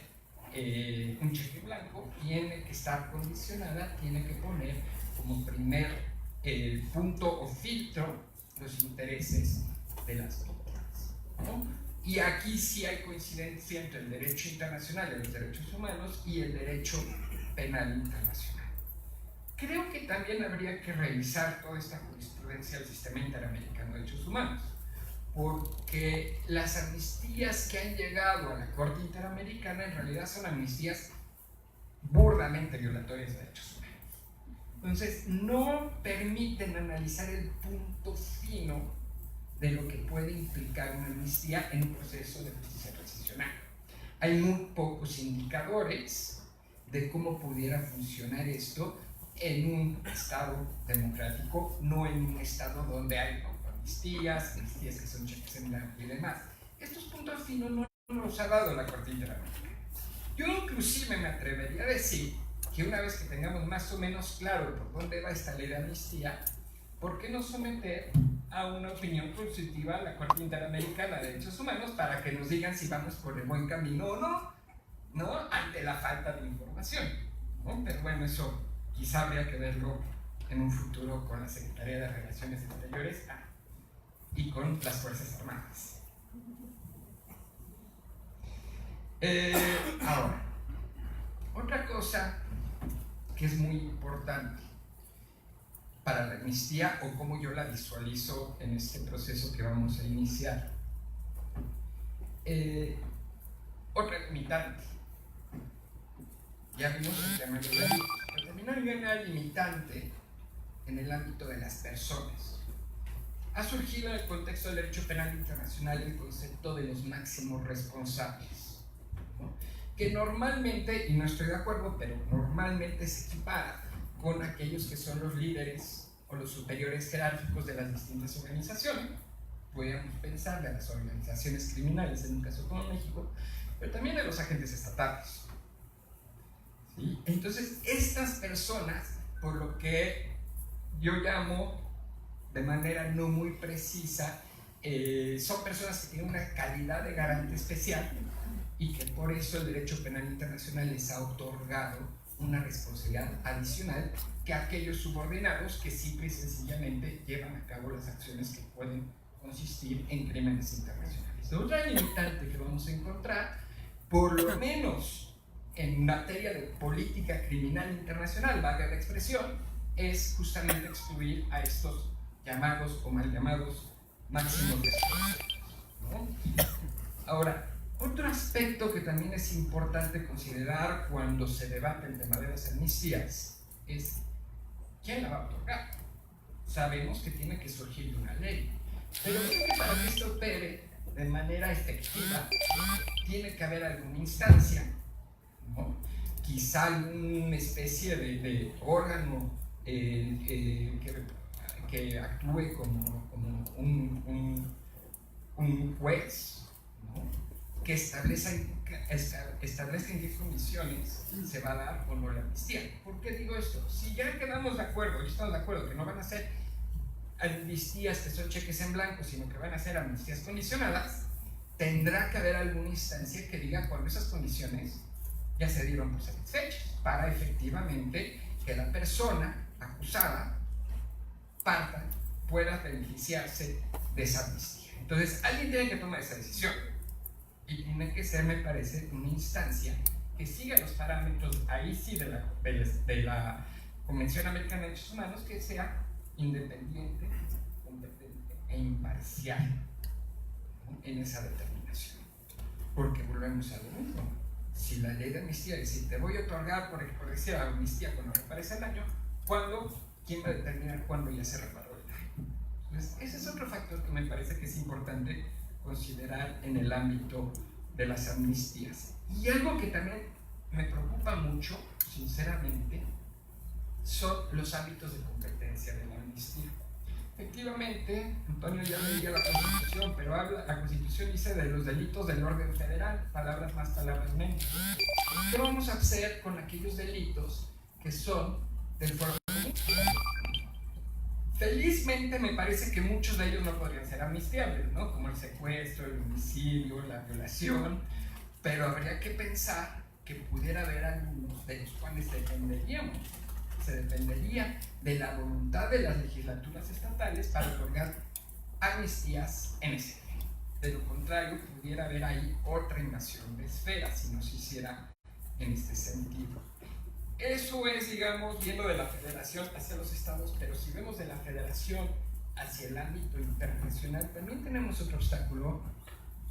un cheque blanco, tiene que estar condicionada, tiene que poner como primer punto o filtro los intereses de las víctimas, ¿no? Y aquí sí hay coincidencia entre el derecho internacional de los derechos humanos y el derecho penal internacional. Creo que también habría que revisar toda esta jurisprudencia del sistema interamericano de derechos humanos, porque las amnistías que han llegado a la Corte Interamericana en realidad son amnistías burdamente violatorias de derechos humanos. Entonces, no permiten analizar el punto fino de lo que puede implicar una amnistía en un proceso de justicia transicional. Hay muy pocos indicadores de cómo pudiera funcionar esto en un Estado democrático, no en un Estado donde hay amnistías que son cheques en blanco y demás. Estos puntos finos no los ha dado la Corte Interamericana. Yo inclusive me atrevería a decir que una vez que tengamos más o menos claro por dónde va esta ley de amnistía, ¿por qué no someter a una opinión consultiva a la Corte Interamericana de Derechos Humanos para que nos digan si vamos por el buen camino o no, ¿no?, ante la falta de información, ¿no? Pero bueno, eso quizá habría que verlo en un futuro con la Secretaría de Relaciones Exteriores. y con las Fuerzas Armadas. Ahora, otra cosa que es muy importante para la amnistía, o como yo la visualizo en este proceso que vamos a iniciar, otra limitante. Ya vimos el tema de la ley, pero también hay una limitante en el ámbito de las personas. Ha surgido en el contexto del derecho penal internacional el concepto de los máximos responsables, ¿no? Que normalmente, y no estoy de acuerdo, pero normalmente se equipara con aquellos que son los líderes o los superiores jerárquicos de las distintas organizaciones. Podríamos pensar de las organizaciones criminales en un caso como México, pero también de los agentes estatales. ¿Sí? Entonces, estas personas, por lo que yo llamo de manera no muy precisa, son personas que tienen una calidad de garante especial y que por eso el derecho penal internacional les ha otorgado una responsabilidad adicional que aquellos subordinados que simple y sencillamente llevan a cabo las acciones que pueden consistir en crímenes internacionales. Otra limitante que vamos a encontrar, por lo menos en materia de política criminal internacional, valga la expresión, es justamente excluir a estos llamados o mal llamados máximos responsables, ¿no? Ahora, otro aspecto que también es importante considerar cuando se debate el tema de las amnistías es quién la va a otorgar. Sabemos que tiene que surgir de una ley, pero creo que para que esto opere de manera efectiva tiene que haber alguna instancia, ¿no? Quizá alguna especie de órgano que actúe como un juez, ¿no? Que establezca en qué condiciones se va a dar o no la amnistía. ¿Por qué digo esto? Si ya quedamos de acuerdo, y estamos de acuerdo que no van a ser amnistías que son cheques en blanco, sino que van a ser amnistías condicionadas, tendrá que haber alguna instancia que diga cuando esas condiciones ya se dieron por satisfechas, para efectivamente que la persona acusada, parta, pueda beneficiarse de esa amnistía. Entonces, alguien tiene que tomar esa decisión. Y tiene que ser, me parece, una instancia que siga los parámetros, ahí sí, de la Convención Americana de Derechos Humanos, que sea independiente, competente e imparcial, ¿no? En esa determinación. Porque volvemos a lo mismo. Si la ley de amnistía dice, te voy a otorgar por decir amnistía cuando reparece el daño, ¿quién va a determinar cuándo ya se reparó el daño? Entonces, ese es otro factor que me parece que es importante considerar en el ámbito de las amnistías. Y algo que también me preocupa mucho, sinceramente, son los ámbitos de competencia de la amnistía. Efectivamente, Antonio ya leía la Constitución, pero la Constitución dice de los delitos del orden federal, palabras más, palabras menos. ¿Qué vamos a hacer con aquellos delitos que son del fuero común? Felizmente me parece que muchos de ellos no podrían ser amnistiables, ¿no? Como el secuestro, el homicidio, la violación, pero habría que pensar que pudiera haber algunos de los cuales dependeríamos. Se dependería de la voluntad de las legislaturas estatales para otorgar amnistías en ese tema. De lo contrario, pudiera haber ahí otra invasión de esferas si no se hiciera en este sentido. Eso es, digamos, viendo de la federación hacia los estados, pero si vemos de la federación hacia el ámbito internacional, también tenemos otro obstáculo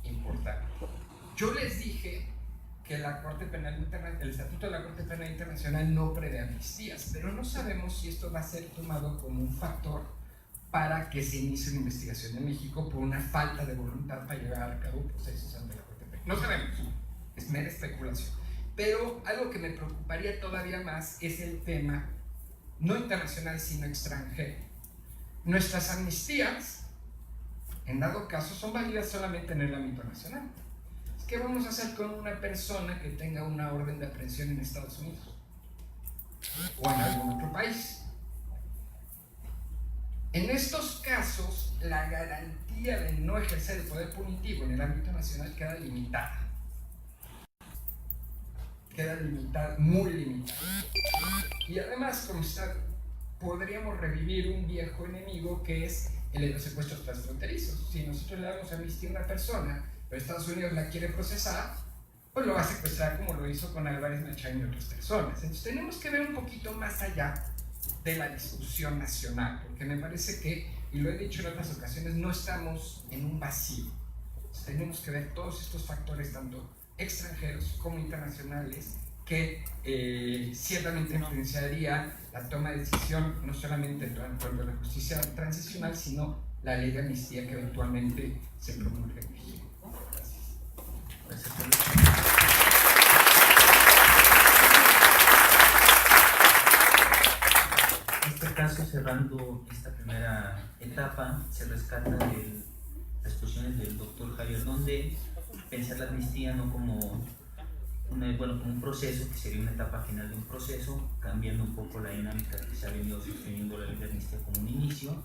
importante. Yo les dije que la Corte Penal Internacional, el Estatuto de la Corte Penal Internacional no prevé amnistías, pero no sabemos si esto va a ser tomado como un factor para que se inicie una investigación en México por una falta de voluntad para llevar a cabo procesos ante la Corte Penal. No sabemos, es mera especulación. Pero algo que me preocuparía todavía más es el tema no internacional sino extranjero. Nuestras amnistías, en dado caso, son válidas solamente en el ámbito nacional. ¿Qué vamos a hacer con una persona que tenga una orden de aprehensión en Estados Unidos o en algún otro país? En estos casos, la garantía de no ejercer el poder punitivo en el ámbito nacional queda limitada. Queda limitada, muy limitada. Y además, como está, podríamos revivir un viejo enemigo que es los secuestros transfronterizos. Si nosotros le damos amnistía a una persona, pero Estados Unidos la quiere procesar, pues lo va a secuestrar como lo hizo con Álvarez Machain y otras personas. Entonces tenemos que ver un poquito más allá de la discusión nacional, porque me parece que, y lo he dicho en otras ocasiones, no estamos en un vacío. Entonces, tenemos que ver todos estos factores, tanto extranjeros como internacionales, que ciertamente influenciaría la toma de decisión, no solamente en cuanto a la justicia transicional, sino la ley de amnistía que eventualmente se promulgue en México. Gracias. En este caso, cerrando esta primera etapa, se rescata de las exposiciones del doctor Javier Donde pensar la amnistía no como como un proceso, que sería una etapa final de un proceso, cambiando un poco la dinámica que se ha venido sosteniendo la ley de amnistía como un inicio,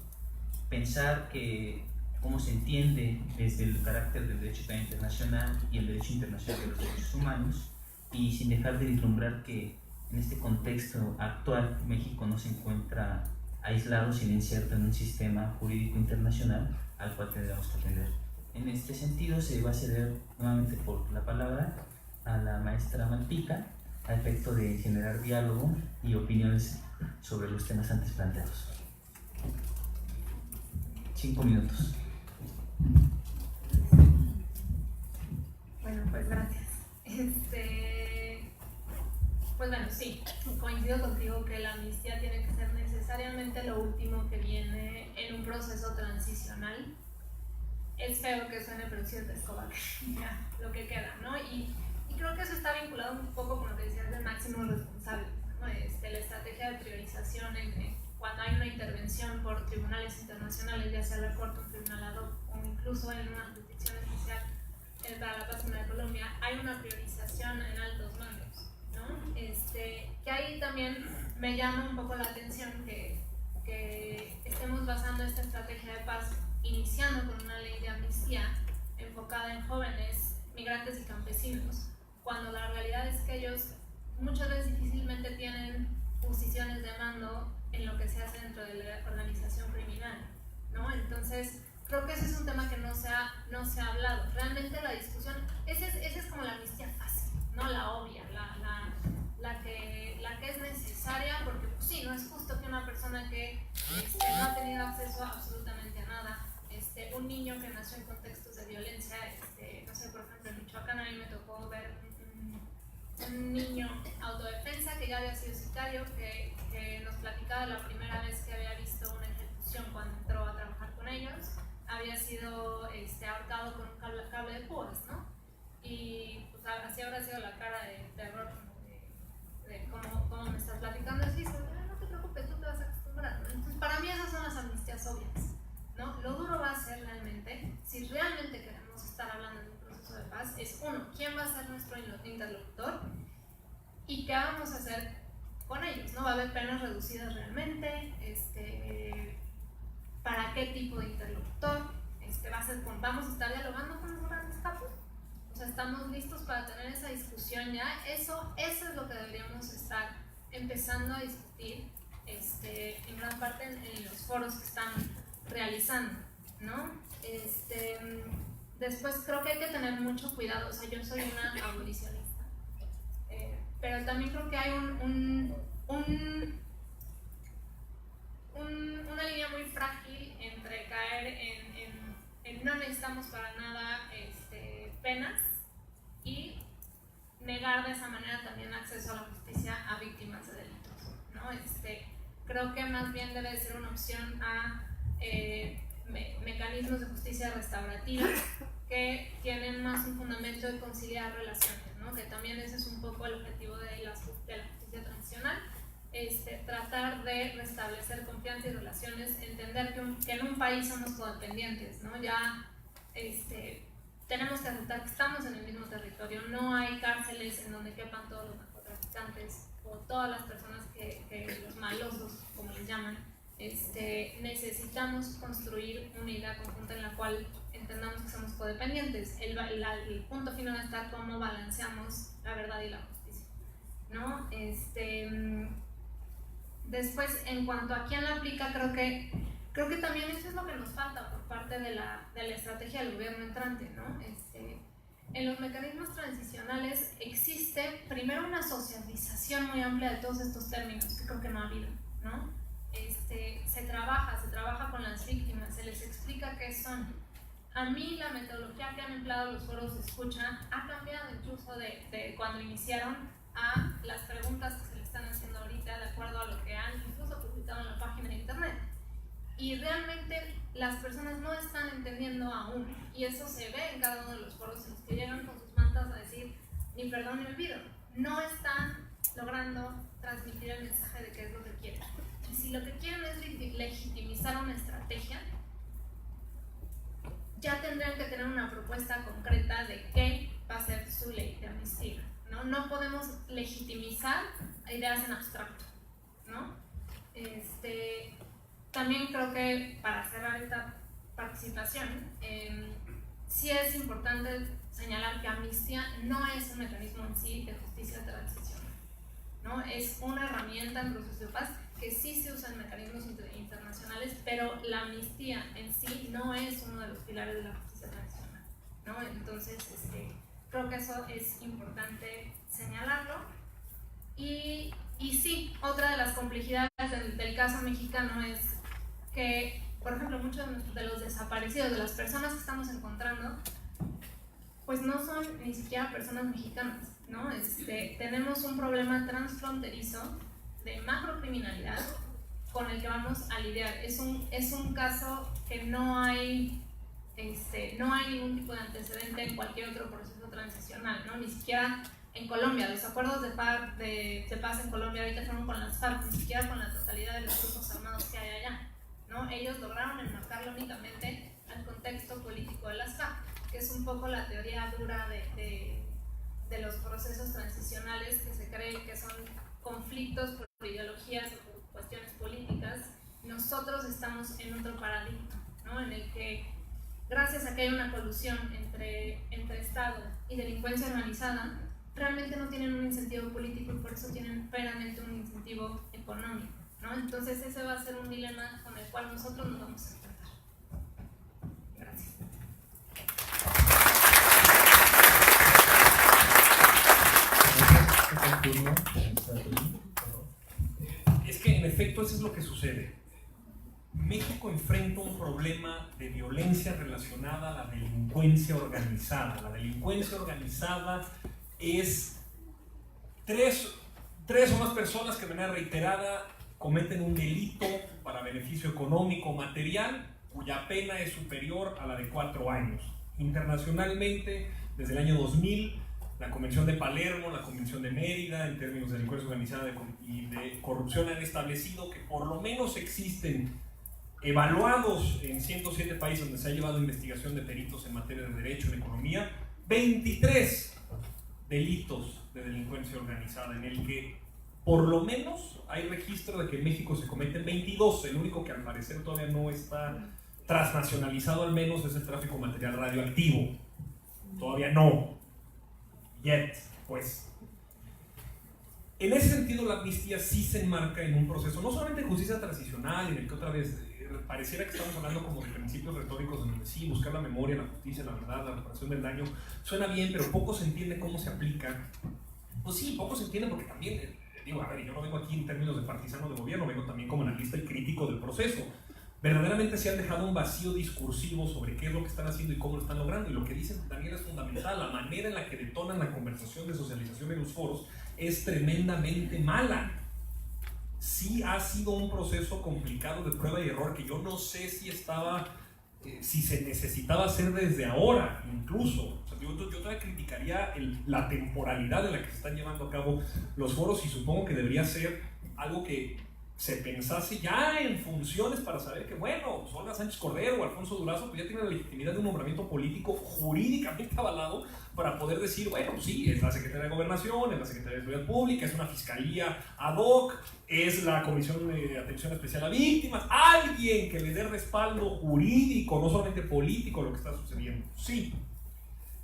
pensar que cómo se entiende desde el carácter del derecho penal internacional y el derecho internacional de los derechos humanos, y sin dejar de vislumbrar que en este contexto actual México no se encuentra aislado, sino inserto en un sistema jurídico internacional al cual tendremos que atender. En este sentido, se va a ceder nuevamente por la palabra a la maestra Malpica a efecto de generar diálogo y opiniones sobre los temas antes planteados. 5 minutos. Bueno, pues gracias. Pues bueno, sí, coincido contigo que la amnistía tiene que ser necesariamente lo último que viene en un proceso transicional. Es feo que suene, pero sí es de escoba, ya, lo que queda, ¿no? Y creo que eso está vinculado un poco con lo que decías del máximo responsable, ¿no? La estrategia de priorización cuando hay una intervención por tribunales internacionales, ya sea la Corte, un tribunal ad hoc o incluso en una jurisdicción especial para la paz en Colombia, hay una priorización en altos mandos, ¿no? Que ahí también me llama un poco la atención que estemos basando esta estrategia de paz iniciando con una ley de amnistía enfocada en jóvenes, migrantes y campesinos, cuando la realidad es que ellos muchas veces difícilmente tienen posiciones de mando en lo que se hace dentro de la organización criminal, ¿no? Entonces, creo que ese es un tema que no se ha hablado. Realmente la discusión, esa es como la amnistía fácil, ¿no? La obvia, la que es necesaria, porque pues sí, no es justo que una persona que no ha tenido acceso absolutamente a nada, un niño que nació en contextos de violencia, no sé, por ejemplo, en Michoacán a mí me tocó ver un niño autodefensa que ya había sido sicario, que nos platicaba la primera vez que había visto una ejecución cuando entró a trabajar con ellos, había sido ahorcado con un cable de púas, ¿no? Y pues así habrá sido la cara de terror de cómo me estás platicando así, no te preocupes, tú te vas a acostumbrar, ¿no? Entonces, para mí esas son las amnistías obvias, ¿no? Lo duro va a ser realmente, si realmente queremos estar hablando de un proceso de paz, es uno, ¿quién va a ser nuestro interlocutor? ¿Y qué vamos a hacer con ellos? ¿No? ¿Va a haber penas reducidas realmente? ¿Para qué tipo de interlocutor? ¿Vamos a estar dialogando con los grandes capos? O sea, ¿estamos listos para tener esa discusión ya? Eso es lo que deberíamos estar empezando a discutir en gran parte en los foros que están realizando, ¿no? Después creo que hay que tener mucho cuidado, o sea, yo soy una abolicionista, pero también creo que hay una línea muy frágil entre caer en no necesitamos para nada penas y negar de esa manera también acceso a la justicia a víctimas de delitos, ¿no? Creo que más bien debe ser una opción a mecanismos de justicia restaurativa que tienen más un fundamento de conciliar relaciones, ¿no? Que también ese es un poco el objetivo de la justicia transicional, tratar de restablecer confianza y relaciones, entender que en un país somos codependientes, ¿no? Ya tenemos que aceptar que estamos en el mismo territorio, no hay cárceles en donde quepan todos los narcotraficantes o todas las personas que los malosos, como les llaman. Necesitamos construir una idea conjunta en la cual entendamos que somos codependientes. El punto final está cómo balanceamos la verdad y la justicia, ¿no? Después, en cuanto a quién la aplica, creo que creo que también eso es lo que nos falta por parte de la estrategia del gobierno entrante, ¿no? En los mecanismos transicionales existe primero una socialización muy amplia de todos estos términos que creo que no ha habido, ¿no? Se trabaja con las víctimas, se les explica qué son. A mí la metodología que han empleado los foros de escucha ha cambiado incluso de cuando iniciaron a las preguntas que se le están haciendo ahorita de acuerdo a lo que han incluso publicado en la página de internet. Y realmente las personas no están entendiendo aún, y eso se ve en cada uno de los foros en los que llegan con sus mantas a decir ni perdón ni olvido. No están logrando transmitir el mensaje de qué es lo que quieren. Y si lo que quieren es legitimizar una estrategia, ya tendrían que tener una propuesta concreta de qué va a ser su ley de amnistía, ¿no? No podemos legitimizar ideas en abstracto, ¿no? También creo que para cerrar esta participación, sí es importante señalar que amnistía no es un mecanismo en sí de justicia transicional, ¿no? Es una herramienta en proceso de paz que sí se usa en mecanismos internacionales, pero la amnistía en sí no es uno de los pilares de la justicia transicional, ¿no? Entonces, creo que eso es importante señalarlo. Y sí, otra de las complejidades del caso mexicano es que, por ejemplo, muchos de los desaparecidos, de las personas que estamos encontrando, pues no son ni siquiera personas mexicanas, ¿no? Tenemos un problema transfronterizo de macrocriminalidad con el que vamos a lidiar. Es un caso que no hay ningún tipo de antecedente en cualquier otro proceso transicional, ¿no? Ni siquiera en Colombia. Los acuerdos de paz en Colombia ahorita fueron con las FARC, ni siquiera con la totalidad de los grupos armados que hay allá, ¿no? Ellos lograron enmarcarlo únicamente al contexto político de las FARC, que es un poco la teoría dura de los procesos transicionales, que se cree que son conflictos por ideologías o por cuestiones políticas. Nosotros estamos en otro paradigma, ¿no? En el que, gracias a que hay una colusión entre Estado y delincuencia organizada, realmente no tienen un incentivo político y por eso tienen plenamente un incentivo económico, ¿no? Entonces ese va a ser un dilema con el cual nosotros nos vamos a enfrentar. Gracias. Es que en efecto eso es lo que sucede. México enfrenta un problema de violencia relacionada a la delincuencia organizada. La delincuencia organizada es tres o más personas que de manera reiterada cometen un delito para beneficio económico o material cuya pena es superior a la de 4 años. Internacionalmente, desde el año 2000, la Convención de Palermo, la Convención de Mérida, en términos de delincuencia organizada y de corrupción, han establecido que por lo menos existen, evaluados en 107 países donde se ha llevado investigación de peritos en materia de derecho, en economía, 23 delitos de delincuencia organizada, en el que por lo menos hay registro de que en México se cometen 22. El único que al parecer todavía no está transnacionalizado al menos es el tráfico de material radioactivo. Todavía no. Yet, pues. En ese sentido, la amnistía sí se enmarca en un proceso no solamente de justicia transicional, en el que otra vez pareciera que estamos hablando como de principios retóricos donde sí, buscar la memoria, la justicia, la verdad, la reparación del daño, suena bien, pero poco se entiende cómo se aplica. Pues sí, poco se entiende porque también, digo, a ver, yo no vengo aquí en términos de partisano de gobierno, vengo también como analista y crítico del proceso. Verdaderamente se han dejado un vacío discursivo sobre qué es lo que están haciendo y cómo lo están logrando, y lo que dicen también es fundamental. La manera en la que detonan la conversación de socialización en los foros es tremendamente mala. Sí ha sido un proceso complicado de prueba y error que yo no sé si si se necesitaba hacer desde ahora incluso. O sea, yo todavía criticaría la temporalidad en la que se están llevando a cabo los foros, y supongo que debería ser algo que se pensase ya en funciones para saber que, bueno, Olga Sánchez Cordero o Alfonso Durazo pues ya tienen la legitimidad de un nombramiento político jurídicamente avalado para poder decir, bueno, sí, es la Secretaría de Gobernación, es la Secretaría de Seguridad Pública, es una fiscalía ad hoc, es la Comisión de Atención Especial a Víctimas, alguien que le dé respaldo jurídico, no solamente político, a lo que está sucediendo. Sí.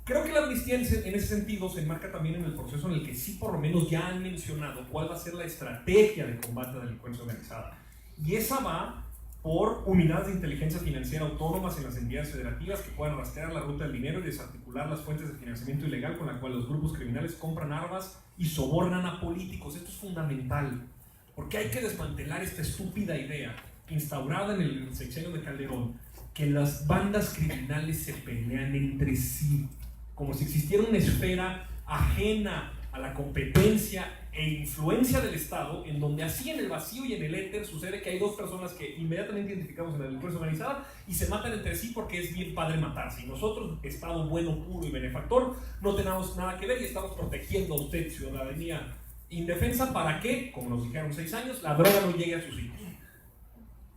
Creo que la amnistía en ese sentido se enmarca también en el proceso en el que sí por lo menos ya han mencionado cuál va a ser la estrategia de combate a la delincuencia organizada. Y esa va por unidades de inteligencia financiera autónomas en las entidades federativas que puedan rastrear la ruta del dinero y desarticular las fuentes de financiamiento ilegal con la cual los grupos criminales compran armas y sobornan a políticos. Esto es fundamental, porque hay que desmantelar esta estúpida idea instaurada en el sexenio de Calderón, que las bandas criminales se pelean entre sí, como si existiera una esfera ajena a la competencia e influencia del Estado, en donde así en el vacío y en el éter sucede que hay dos personas que inmediatamente identificamos en la delincuencia organizada y se matan entre sí porque es bien padre matarse. Y nosotros, Estado bueno, puro y benefactor, no tenemos nada que ver y estamos protegiendo a usted, ciudadanía indefensa, para que, como nos dijeron 6 años, la droga no llegue a sus hijos.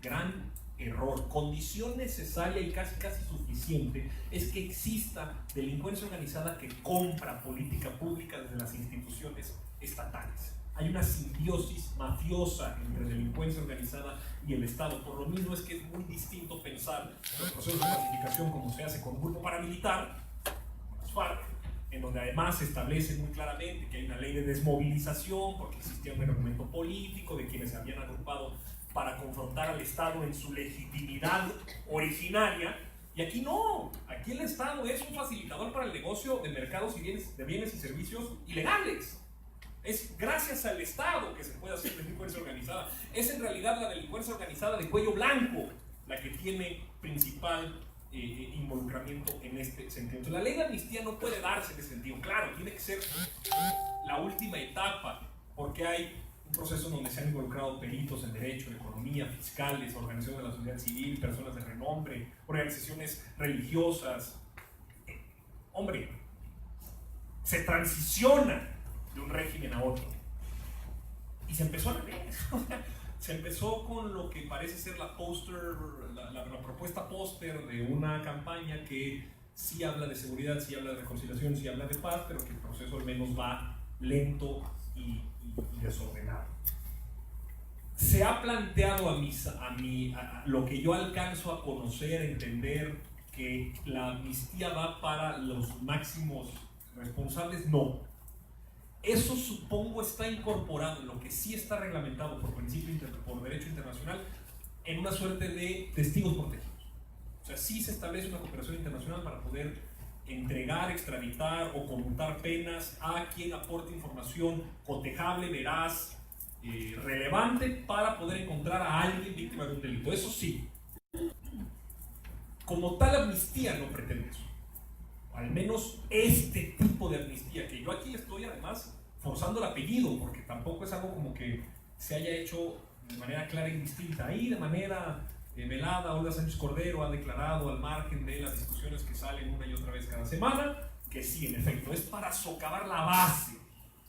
Gran error. Condición necesaria y casi suficiente es que exista delincuencia organizada que compra política pública desde las instituciones estatales. Hay una simbiosis mafiosa entre delincuencia organizada y el Estado. Por lo mismo es que es muy distinto pensar los procesos de pacificación como se hace con un grupo paramilitar, con las FARC, en donde además se establece muy claramente que hay una ley de desmovilización porque existía un argumento político de quienes se habían agrupado para confrontar al Estado en su legitimidad originaria. Y aquí no, aquí el Estado es un facilitador para el negocio de mercados y de bienes y servicios ilegales. Es gracias al Estado que se puede hacer delincuencia organizada. Es en realidad la delincuencia organizada de cuello blanco la que tiene principal involucramiento en este sentido. Entonces, la ley de amnistía no puede darse en ese sentido. Claro, tiene que ser la última etapa, porque hay un proceso donde se han involucrado peritos en derecho, en economía, fiscales, organizaciones de la sociedad civil, personas de renombre, organizaciones religiosas. Hombre, se transiciona de un régimen a otro. Y se empezó a ver. Se empezó con lo que parece ser la propuesta póster de una campaña que sí habla de seguridad, sí habla de reconciliación, sí habla de paz, pero que el proceso al menos va lento y desordenado. Se ha planteado a lo que yo alcanzo a conocer, entender, que la amnistía va para los máximos responsables. No. Eso supongo está incorporado en lo que sí está reglamentado por por derecho internacional en una suerte de testigos protegidos. O sea, sí se establece una cooperación internacional para poder entregar, extraditar o conmutar penas a quien aporte información cotejable, veraz, relevante para poder encontrar a alguien víctima de un delito. Eso sí, como tal amnistía no pretende eso. Al menos este tipo de amnistía, que yo aquí estoy además forzando el apellido, porque tampoco es algo como que se haya hecho de manera clara y distinta. Ahí de manera velada, Olga Sánchez Cordero ha declarado, al margen de las discusiones que salen una y otra vez cada semana, que sí, en efecto, es para socavar la base,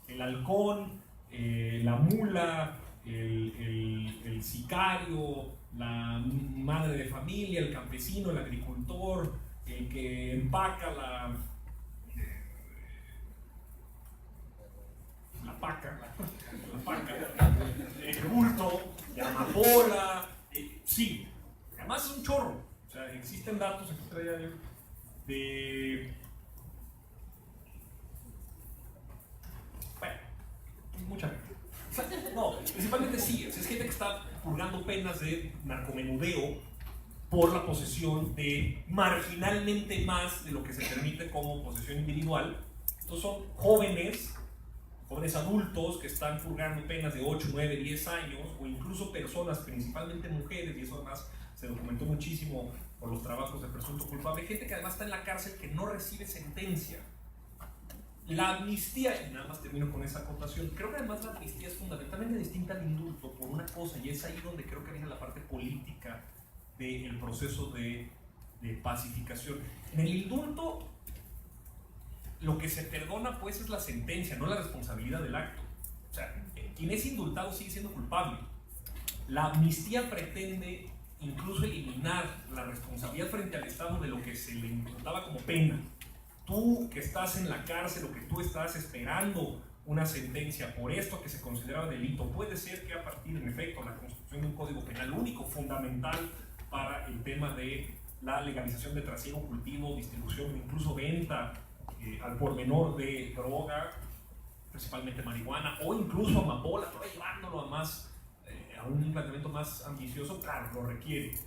el halcón, la mula, el sicario, la madre de familia, el campesino, el agricultor, el que empaca la paca, el bulto, la amapola, sí, además es un chorro. O sea, existen datos, aquí traía yo, de... Bueno, mucha gente. No, principalmente sí, es gente que está purgando penas de narcomenudeo por la posesión de marginalmente más de lo que se permite como posesión individual. Entonces son jóvenes adultos que están purgando penas de 8, 9, 10 años, o incluso personas, principalmente mujeres, y eso además se documentó muchísimo por los trabajos de presunto culpable, gente que además está en la cárcel que no recibe sentencia. La amnistía, y nada más termino con esa acotación, creo que además la amnistía es fundamentalmente distinta al indulto por una cosa, y es ahí donde creo que viene la parte política del proceso de pacificación. En el indulto, lo que se perdona pues es la sentencia, no la responsabilidad del acto. O sea, quien es indultado sigue siendo culpable. La amnistía pretende incluso eliminar la responsabilidad frente al Estado de lo que se le imputaba como pena. Tú que estás en la cárcel o que tú estás esperando una sentencia por esto que se consideraba delito, puede ser que a partir, en efecto, de la construcción de un código penal único, fundamental para el tema de la legalización de trasiego, cultivo, distribución, incluso venta al por menor de droga, principalmente marihuana, o incluso amapola, llevándolo a a un planteamiento más ambicioso, claro, lo requiere.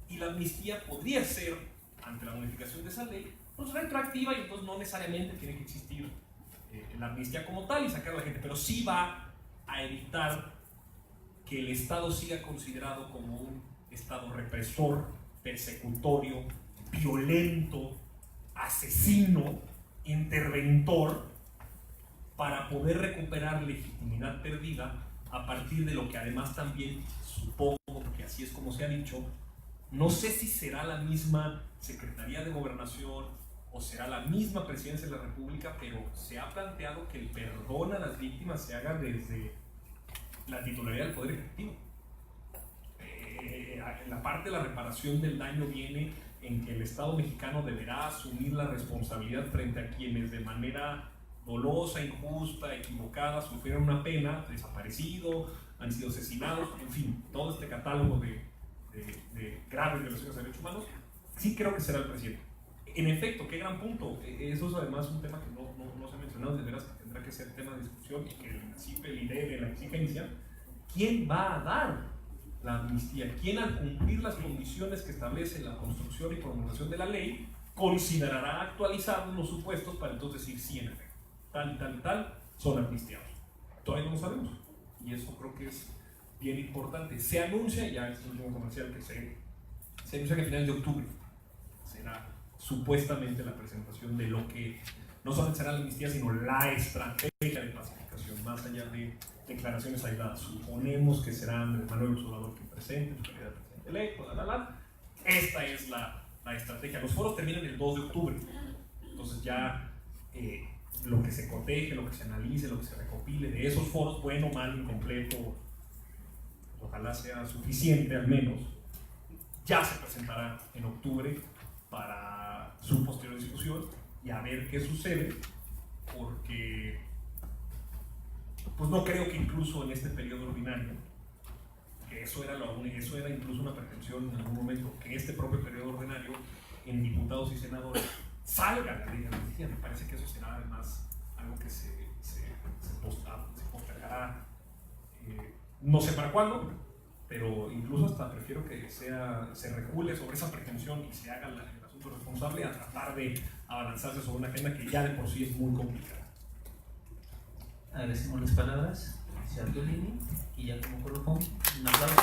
Y la amnistía podría ser, ante la modificación de esa ley, pues retroactiva, y entonces no necesariamente tiene que existir la amnistía como tal y sacar a la gente, pero sí va a evitar que el Estado siga considerado como un Estado represor, persecutorio, violento, asesino, interventor, para poder recuperar legitimidad perdida a partir de lo que además también supongo, porque así es como se ha dicho, no sé si será la misma Secretaría de Gobernación o será la misma Presidencia de la República, pero se ha planteado que el perdón a las víctimas se haga desde la titularidad del Poder Ejecutivo. La parte de la reparación del daño viene en que el Estado mexicano deberá asumir la responsabilidad frente a quienes de manera dolosa, injusta, equivocada sufrieron una pena, desaparecido, han sido asesinados, en fin, todo este catálogo de graves violaciones a derechos humanos. Sí creo que será el presidente. En efecto, qué gran punto. Eso es además un tema que no se ha mencionado, de veras que tendrá que ser tema de discusión y que el INACIPE lidere la exigencia. ¿Quién va a dar la amnistía? ¿Quién, al cumplir las condiciones que establece la construcción y promulgación de la ley, considerará actualizados los supuestos para entonces decir sí, en efecto, tal y tal y tal son amnistiados? Todavía no lo sabemos, y eso creo que es bien importante. Se anuncia, ya es un último comercial, que se anuncia que a finales de octubre será supuestamente la presentación de lo que no solamente será la amnistía, sino la estrategia de pacificación, más allá de declaraciones aisladas. Suponemos que será Manuel Obrador quien presente, en calidad de presidente electo, Esta es la estrategia. Los foros terminan el 2 de octubre, entonces ya lo que se coteje, lo que se analice, lo que se recopile de esos foros, bueno, mal, incompleto, ojalá sea suficiente al menos, ya se presentará en octubre para su posterior discusión y a ver qué sucede, porque pues no creo que incluso en este periodo ordinario, que eso era incluso una pretensión en algún momento, que en este propio periodo ordinario en diputados y senadores salga la ley de amnistía. Me parece que eso será además algo que se postergará, no sé para cuándo, pero incluso hasta prefiero que se recule sobre esa pretensión y se haga el asunto responsable a tratar de abalanzarse sobre una agenda que ya de por sí es muy complicada. Agradecemos las palabras, señor Giolini, y ya como colofón, un aplauso.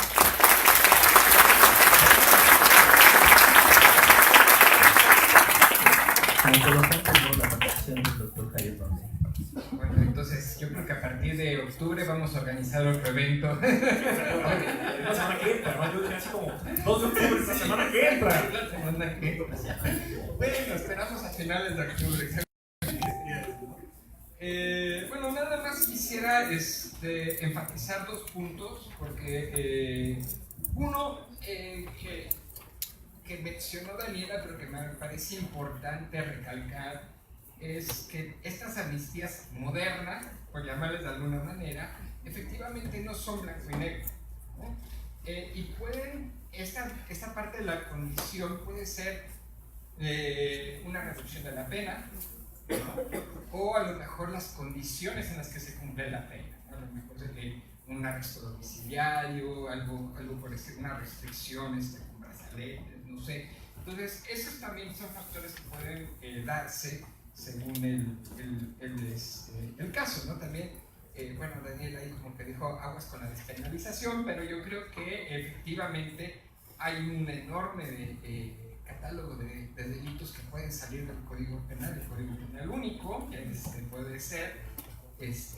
Como colofón, tenemos la participación del doctor Javier Ponce. Bueno, entonces yo creo que a partir de octubre vamos a organizar otro evento. La semana que entra, ¿no? Yo dije así como 2 de octubre, esta semana que entra. La semana que entra. Bueno, esperamos a finales de octubre. Bueno, nada más quisiera enfatizar 2 puntos, porque uno que mencionó Daniela, pero que me parece importante recalcar, es que estas amnistías modernas, por llamarles de alguna manera, efectivamente no son blanco y negro, ¿no? Y pueden, esta parte de la condición puede ser una reducción de la pena, ¿no? O a lo mejor las condiciones en las que se cumple la pena, ¿no? A lo mejor un arresto domiciliario, algo por una restricción con brazaletes, no sé. Entonces, esos también son factores que pueden darse según el caso, ¿no? También, bueno, Daniel ahí como que dijo aguas con la despenalización, pero yo creo que efectivamente hay un enorme catálogo de delitos que pueden salir del Código Penal, el Código Penal único, que puede ser,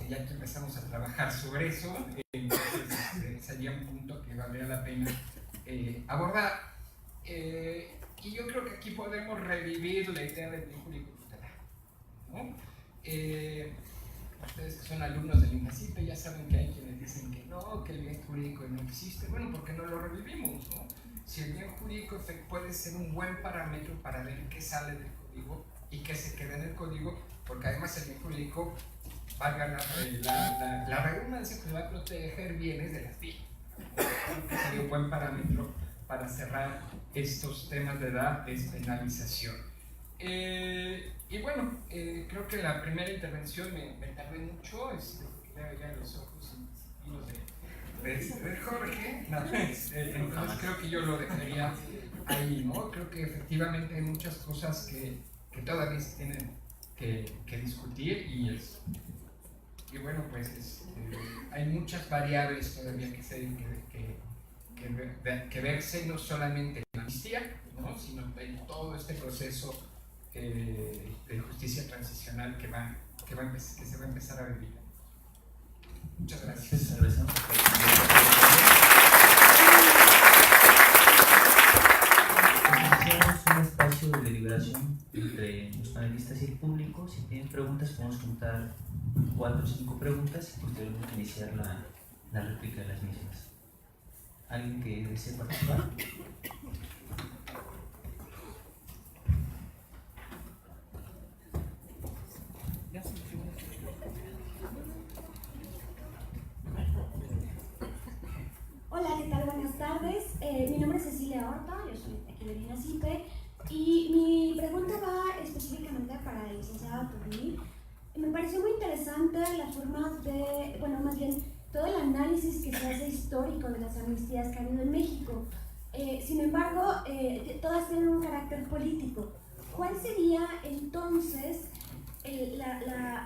ya que empezamos a trabajar sobre eso, entonces sería un punto que valdría la pena abordar. Y yo creo que aquí podemos revivir la idea del bien jurídico tutelar, ¿no? Ustedes que son alumnos del INACIPE ya saben que hay quienes dicen que no, que el bien jurídico no existe. Bueno, ¿por qué no lo revivimos, no? Si el bien jurídico puede ser un buen parámetro para ver qué sale del código y qué se queda en el código, porque además el bien jurídico, valga la redundancia, pues va a proteger bienes de las víctimas, ¿no? Sería un buen parámetro para cerrar estos temas de la despenalización. Y bueno, creo que la primera intervención me tardé mucho, ya los ojos y los de Jorge, no, entonces creo que yo lo dejaría ahí, ¿no? Creo que efectivamente hay muchas cosas que todavía se tienen que discutir y bueno, pues hay muchas variables todavía que verse, no solamente en la amnistía, ¿no? Sino en todo este proceso de justicia transicional que se va a empezar a vivir. Muchas gracias. Iniciamos un espacio de deliberación entre los panelistas y el público. Si tienen preguntas, podemos juntar 4 o 5 preguntas y posteriormente iniciar la réplica de las mismas. ¿Alguien que desee participar? Hola, ¿qué tal? Buenas tardes. Mi nombre es Cecilia Horta, yo soy aquí de INACYPE y mi pregunta va específicamente para el licenciado Tourny. Me pareció muy interesante las formas de, bueno, más bien todo el análisis que se hace histórico de las amnistías que ha habido en México. Sin embargo, todas tienen un carácter político. ¿Cuál sería entonces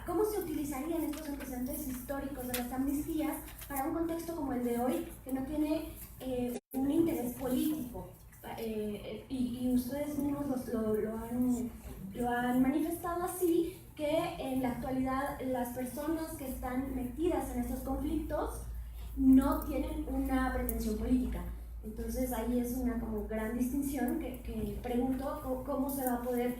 cómo se utilizarían estos antecedentes históricos de las amnistías para un contexto como el de hoy, que no tiene un interés político? Y ustedes mismos lo han manifestado así, que en la actualidad las personas que están metidas en estos conflictos no tienen una pretensión política. Entonces ahí es una como gran distinción que pregunto cómo se va a poder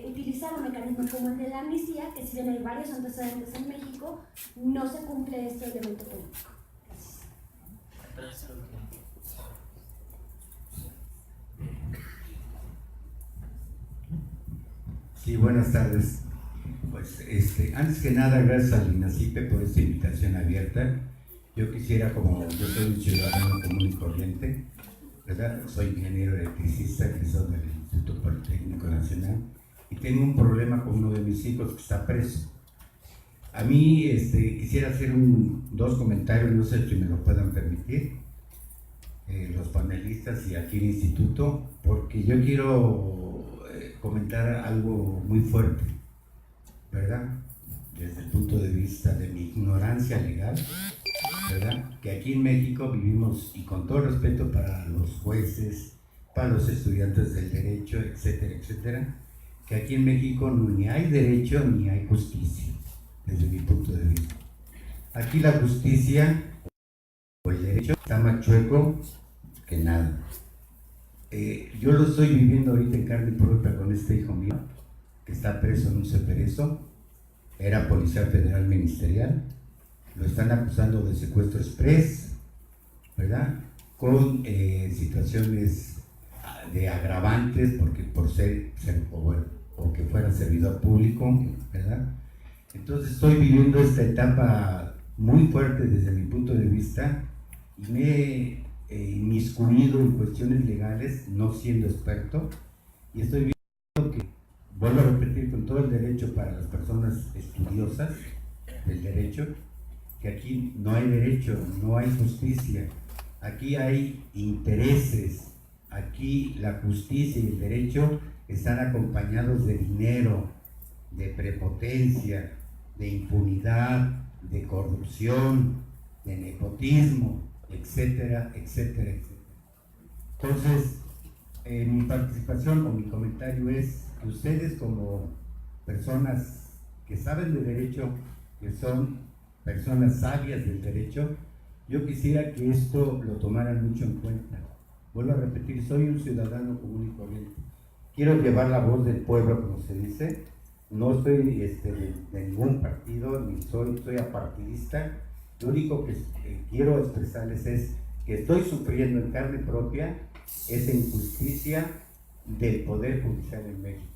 utilizar un mecanismo como el de la amnistía, que si bien hay varios antecedentes en México, no se cumple este elemento político. Gracias. Sí, buenas tardes. Pues antes que nada, gracias al INACYPE por esta invitación abierta. Yo quisiera, como yo soy un ciudadano común y corriente, ¿verdad? Soy ingeniero electricista, egresado del Instituto Politécnico Nacional, y tengo un problema con uno de mis hijos que está preso. A mí quisiera hacer 2 comentarios, no sé si me lo puedan permitir, los panelistas y aquí el instituto, porque yo quiero comentar algo muy fuerte, ¿verdad? Desde el punto de vista de mi ignorancia legal, ¿verdad? Que aquí en México vivimos, y con todo respeto para los jueces, para los estudiantes del derecho, etcétera, etcétera, que aquí en México ni hay derecho ni hay justicia, desde mi punto de vista. Aquí la justicia o el derecho está más chueco que nada. Yo lo estoy viviendo ahorita en carne propia con este hijo mío, que está preso en un ceperezo, era policía federal ministerial, lo están acusando de secuestro express, ¿verdad? Con situaciones de agravantes, porque por ser o que fuera servidor público, ¿verdad? Entonces estoy viviendo esta etapa muy fuerte desde mi punto de vista y me he inmiscuido en cuestiones legales, no siendo experto, y estoy viendo que, vuelvo a repetir con todo el derecho para las personas estudiosas del derecho, que aquí no hay derecho, no hay justicia, aquí hay intereses, aquí la justicia y el derecho están acompañados de dinero, de prepotencia, de impunidad, de corrupción, de nepotismo, etcétera, etcétera, etcétera. Entonces, mi participación o mi comentario es que ustedes, como personas que saben de derecho, que son personas sabias del derecho, yo quisiera que esto lo tomaran mucho en cuenta. Vuelvo a repetir, soy un ciudadano común y corriente. Quiero llevar la voz del pueblo, como se dice. No estoy de ningún partido, ni soy apartidista. Lo único que quiero expresarles es que estoy sufriendo en carne propia esa injusticia del Poder Judicial en México,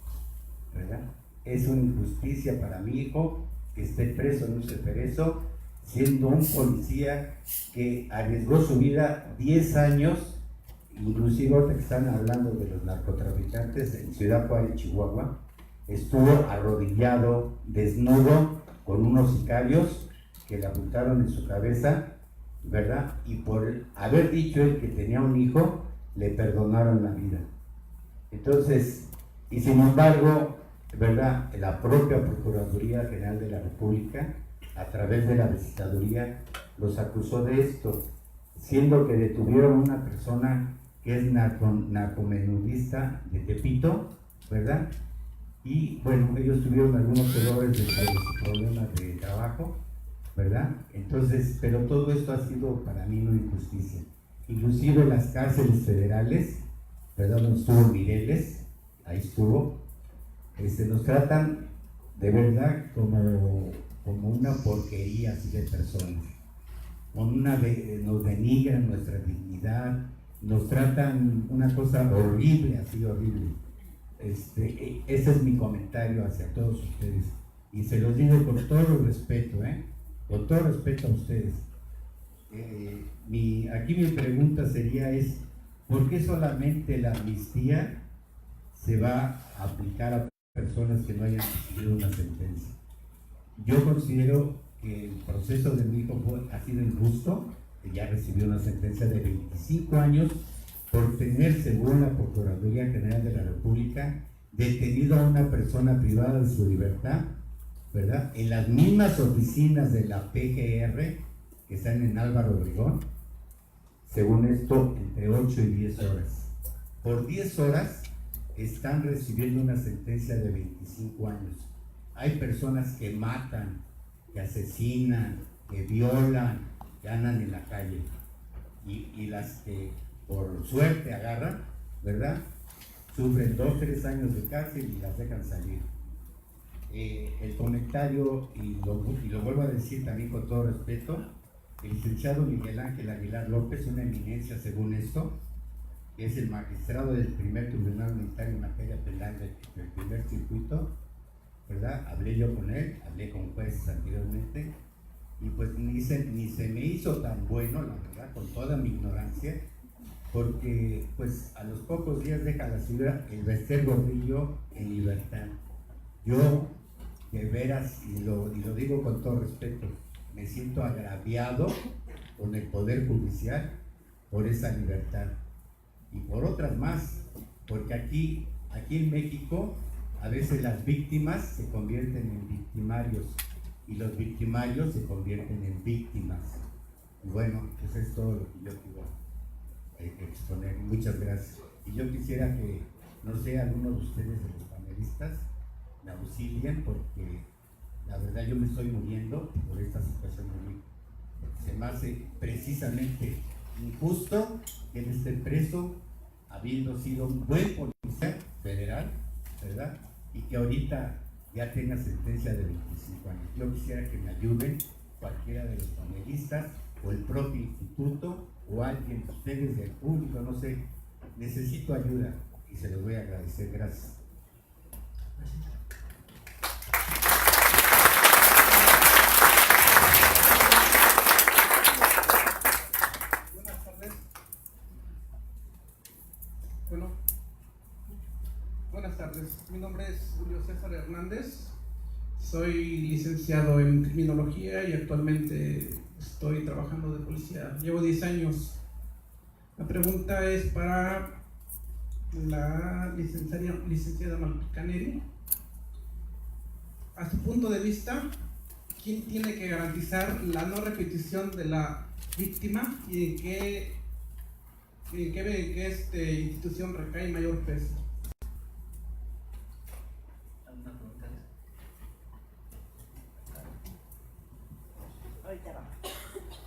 ¿verdad? Es una injusticia para mi hijo que esté preso en un ceperezo, siendo un policía que arriesgó su vida 10 años, inclusive ahorita que están hablando de los narcotraficantes en Ciudad Juárez, Chihuahua, estuvo arrodillado, desnudo, con unos sicarios que le apuntaron en su cabeza ¿verdad? Y por haber dicho él que tenía un hijo, le perdonaron la vida. Entonces, y sin embargo, ¿verdad? La propia Procuraduría General de la República, a través de la visitaduría, los acusó de esto, siendo que detuvieron a una persona que es narcomenudista de Tepito, ¿verdad? Y bueno, ellos tuvieron algunos errores dentro de su problema de trabajo, ¿verdad? Entonces, pero todo esto ha sido para mí una injusticia. Inclusive las cárceles federales, ¿verdad? Donde estuvo Mireles, ahí estuvo, nos tratan de verdad como una porquería así de personas. Nos denigran nuestra dignidad, nos tratan una cosa horrible, así horrible. Ese es mi comentario hacia todos ustedes. Y se los digo con todo respeto, con todo respeto a ustedes. Aquí mi pregunta sería ¿por qué solamente la amnistía se va a aplicar a personas que no hayan recibido una sentencia? Yo considero que el proceso de mi hijo ha sido injusto, que ya recibió una sentencia de 25 años por tener, según la Procuraduría General de la República, detenido a una persona privada de su libertad, ¿verdad? En las mismas oficinas de la PGR que están en Álvaro Obregón, según esto, entre 8 y 10 horas. Por 10 horas están recibiendo una sentencia de 25 años. Hay personas que matan, que asesinan, que violan, que andan en la calle. Y las que por suerte agarran, ¿verdad? Sufren 2 o 3 años de cárcel y las dejan salir. El comentario, y lo vuelvo a decir también con todo respeto, el licenciado Miguel Ángel Aguilar López, una eminencia según esto, que es el magistrado del primer tribunal unitario en materia penal del primer circuito, ¿verdad? Hablé yo con él, hablé con jueces anteriormente, y pues ni se me hizo tan bueno, la verdad, con toda mi ignorancia, porque pues a los pocos días deja la ciudad el Bester Gordillo en libertad. Yo, de veras, y lo digo con todo respeto, me siento agraviado con el Poder Judicial por esa libertad y por otras más, porque aquí en México a veces las víctimas se convierten en victimarios y los victimarios se convierten en víctimas. Y bueno, eso es todo lo que yo quiero exponer. Muchas gracias. Y yo quisiera que, no sé, algunos de ustedes, de los panelistas, me auxilien, porque la verdad yo me estoy muriendo por esta situación de mí. Se me hace precisamente injusto que él esté preso habiendo sido un buen policía federal, ¿verdad? Y que ahorita ya tenga sentencia de 25 años. Yo quisiera que me ayuden cualquiera de los panelistas o el propio instituto o alguien de ustedes del público, no sé. Necesito ayuda y se los voy a agradecer. Gracias. Buenas tardes. Buenas tardes. Mi nombre es Julio César Hernández. Soy licenciado en criminología y actualmente estoy trabajando de policía. Llevo 10 años. La pregunta es para la licenciada Malpicaneri. A su punto de vista, ¿quién tiene que garantizar la no repetición de la víctima y en qué institución recae mayor peso? ¿Alguna pregunta?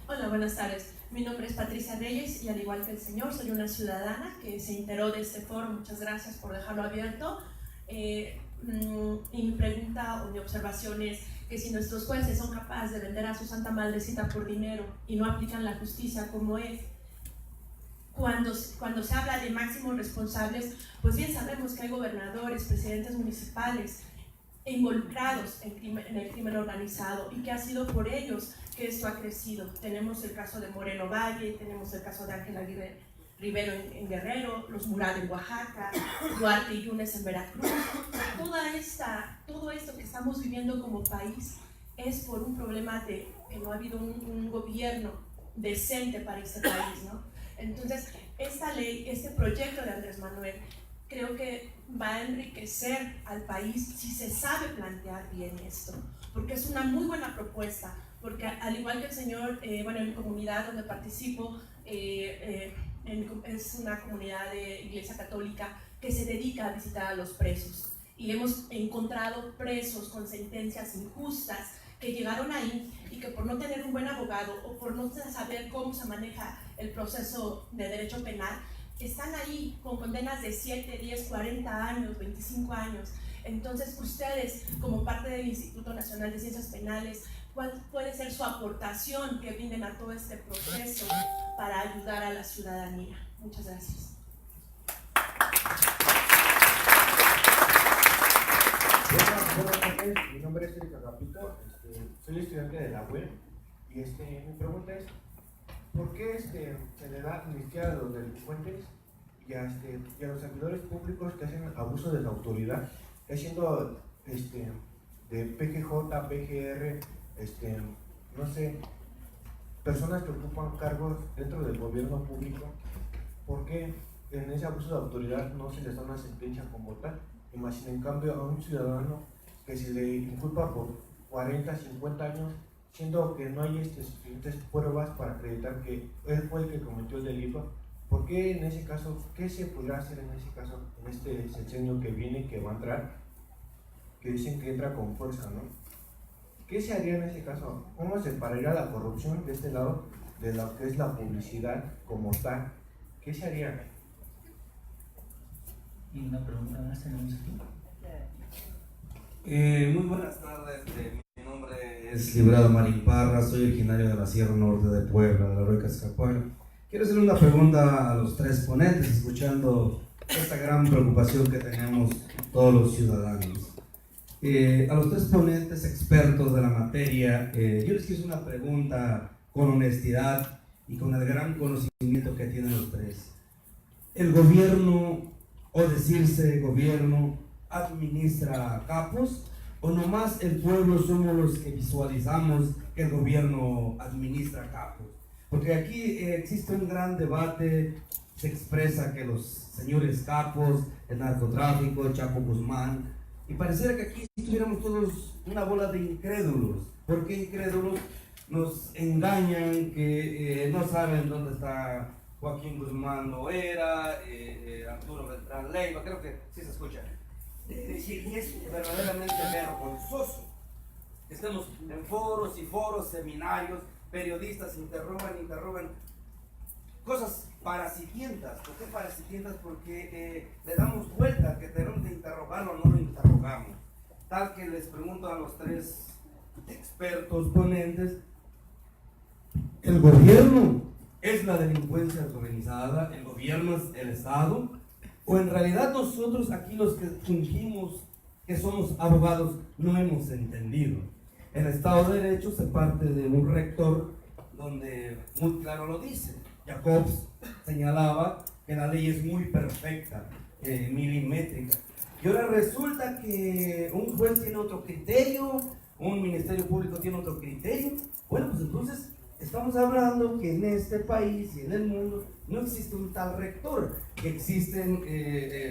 Hola, buenas tardes. Mi nombre es Patricia Reyes y al igual que el señor, soy una ciudadana que se enteró de este foro. Muchas gracias por dejarlo abierto. Y mi pregunta o mi observación es que si nuestros jueces son capaces de vender a su Santa Madrecita por dinero y no aplican la justicia como es, cuando se habla de máximos responsables, pues bien sabemos que hay gobernadores, presidentes municipales involucrados en el crimen organizado y que ha sido por ellos que esto ha crecido. Tenemos el caso de Moreno Valle, tenemos el caso de Ángel Aguirre Rivero en Guerrero, los Mural en Oaxaca, Duarte y Yunes en Veracruz. Todo esto que estamos viviendo como país es por un problema de que no ha habido un gobierno decente para este país, ¿no? Entonces, esta ley, este proyecto de Andrés Manuel, creo que va a enriquecer al país si se sabe plantear bien esto, porque es una muy buena propuesta, porque al igual que el señor, bueno, en mi comunidad donde participo, es una comunidad de Iglesia Católica que se dedica a visitar a los presos, y hemos encontrado presos con sentencias injustas que llegaron ahí y que por no tener un buen abogado o por no saber cómo se maneja el proceso de derecho penal, están ahí con condenas de 7, 10, 40 años, 25 años. Entonces, ustedes, como parte del Instituto Nacional de Ciencias Penales, ¿cuál puede ser su aportación que brinden a todo este proceso para ayudar a la ciudadanía? Muchas gracias. Buenas tardes, mi nombre es Erika Capito, soy estudiante de la UEM y mi pregunta es, ¿por qué se le da amnistía a los delincuentes y a los servidores públicos que hacen abuso de la autoridad, siendo de PGJ, PGR, no sé, personas que ocupan cargos dentro del gobierno público? ¿Por qué en ese abuso de autoridad no se les da una sentencia como tal? Imaginen en cambio a un ciudadano que se le inculpa por 40, 50 años, siendo que no hay suficientes pruebas para acreditar que él fue el que cometió el delito. ¿Por qué en ese caso, qué se podrá hacer en ese caso, en este sexenio que viene, que va a entrar, que dicen que entra con fuerza, ¿no? ¿Qué se haría en ese caso? ¿Cómo se pararía la corrupción de este lado de lo que es la publicidad como tal? ¿Qué se haría? Y una pregunta más tenemos aquí. Muy buenas tardes, mi nombre es Librado Marín Parra, soy originario de la Sierra Norte de Puebla, de la Heroica Azcapotzalco. Quiero hacer una pregunta a los tres ponentes, escuchando esta gran preocupación que tenemos todos los ciudadanos. A los tres ponentes expertos de la materia, yo les quiero hacer una pregunta con honestidad y con el gran conocimiento que tienen los tres. ¿El gobierno, o decirse gobierno, administra capos, o nomás el pueblo somos los que visualizamos que el gobierno administra capos? Porque aquí existe un gran debate, se expresa que los señores capos, el narcotráfico, Chapo Guzmán, y pareciera que aquí estuviéramos todos una bola de incrédulos. ¿Por qué incrédulos? Nos engañan que no saben dónde está Joaquín Guzmán Loera, Arturo Beltrán Leiva, creo que sí se escucha. Y es verdaderamente vergonzoso. Estamos en foros y foros, seminarios, periodistas interrogan cosas parasitientas. ¿Por qué parasitientas? Porque le damos vuelta, que tenemos de interrogarlo o no lo interrogamos. Tal que les pregunto a los tres expertos ponentes, ¿el gobierno es la delincuencia organizada? ¿El gobierno es el Estado? ¿O en realidad nosotros aquí los que fingimos que somos abogados no hemos entendido? El Estado de Derecho se parte de un rector donde muy claro lo dice. Jacobs señalaba que la ley es muy perfecta, milimétrica. Y ahora resulta que un juez tiene otro criterio, un ministerio público tiene otro criterio. Bueno, pues entonces estamos hablando que en este país y en el mundo no existe un tal rector, que existen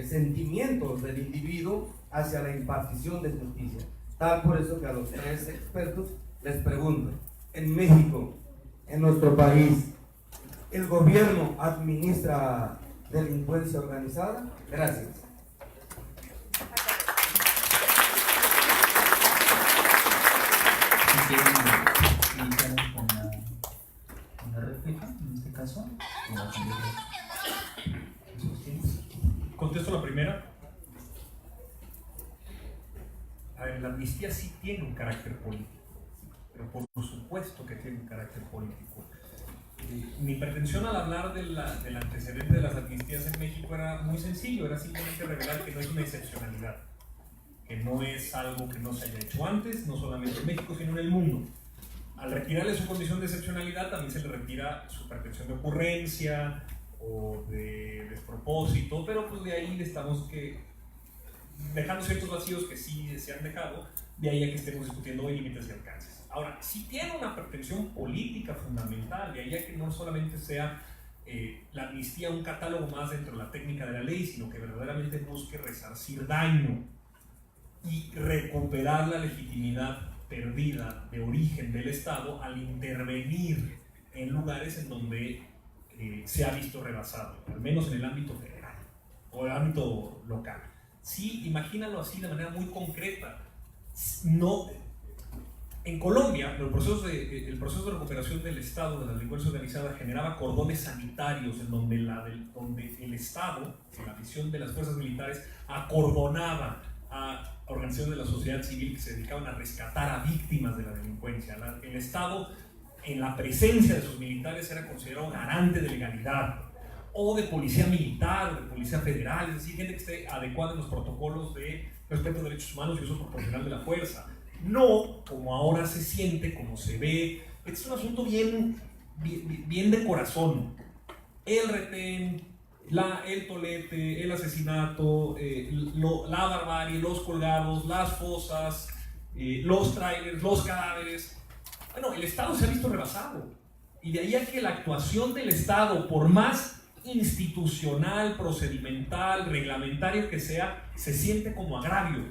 sentimientos del individuo hacia la impartición de justicia. Tal por eso que a los tres expertos les pregunto, en México, en nuestro país, ¿el gobierno administra delincuencia organizada? Gracias. Si quieren, iniciamos con la réplica, en este caso. Contesto la primera. A ver, la amnistía sí tiene un carácter político, pero por supuesto que tiene un carácter político. Mi pretensión al hablar del antecedente de las amnistías en México era muy sencillo, era simplemente revelar que no es una excepcionalidad, que no es algo que no se haya hecho antes, no solamente en México, sino en el mundo. Al retirarle su condición de excepcionalidad, también se le retira su pretensión de ocurrencia o de despropósito, pero pues de ahí estamos que dejando ciertos vacíos que sí se han dejado, de ahí a que estemos discutiendo hoy límites y alcances. Ahora, si tiene una pretensión política fundamental, de ahí a que no solamente sea la amnistía un catálogo más dentro de la técnica de la ley, sino que verdaderamente busque resarcir daño y recuperar la legitimidad perdida de origen del Estado al intervenir en lugares en donde se ha visto rebasado, al menos en el ámbito federal o el ámbito local. Sí, imagínalo así de manera muy concreta. No, en Colombia, el proceso de recuperación del Estado de la delincuencia organizada generaba cordones sanitarios en donde el Estado, en la visión de las fuerzas militares, acordonaba a organizaciones de la sociedad civil que se dedicaban a rescatar a víctimas de la delincuencia. El Estado, en la presencia de sus militares, era considerado garante de legalidad, o de policía militar, o de policía federal, es decir, gente que esté adecuada en los protocolos de respeto a derechos humanos y uso proporcional de la fuerza. No como ahora se siente, como se ve. Es un asunto bien de corazón. El retén, el tolete, el asesinato, la barbarie, los colgados, las fosas, los trailers, los cadáveres. Bueno, el Estado se ha visto rebasado. Y de ahí a que la actuación del Estado, por más institucional, procedimental, reglamentario que sea, se siente como agravio.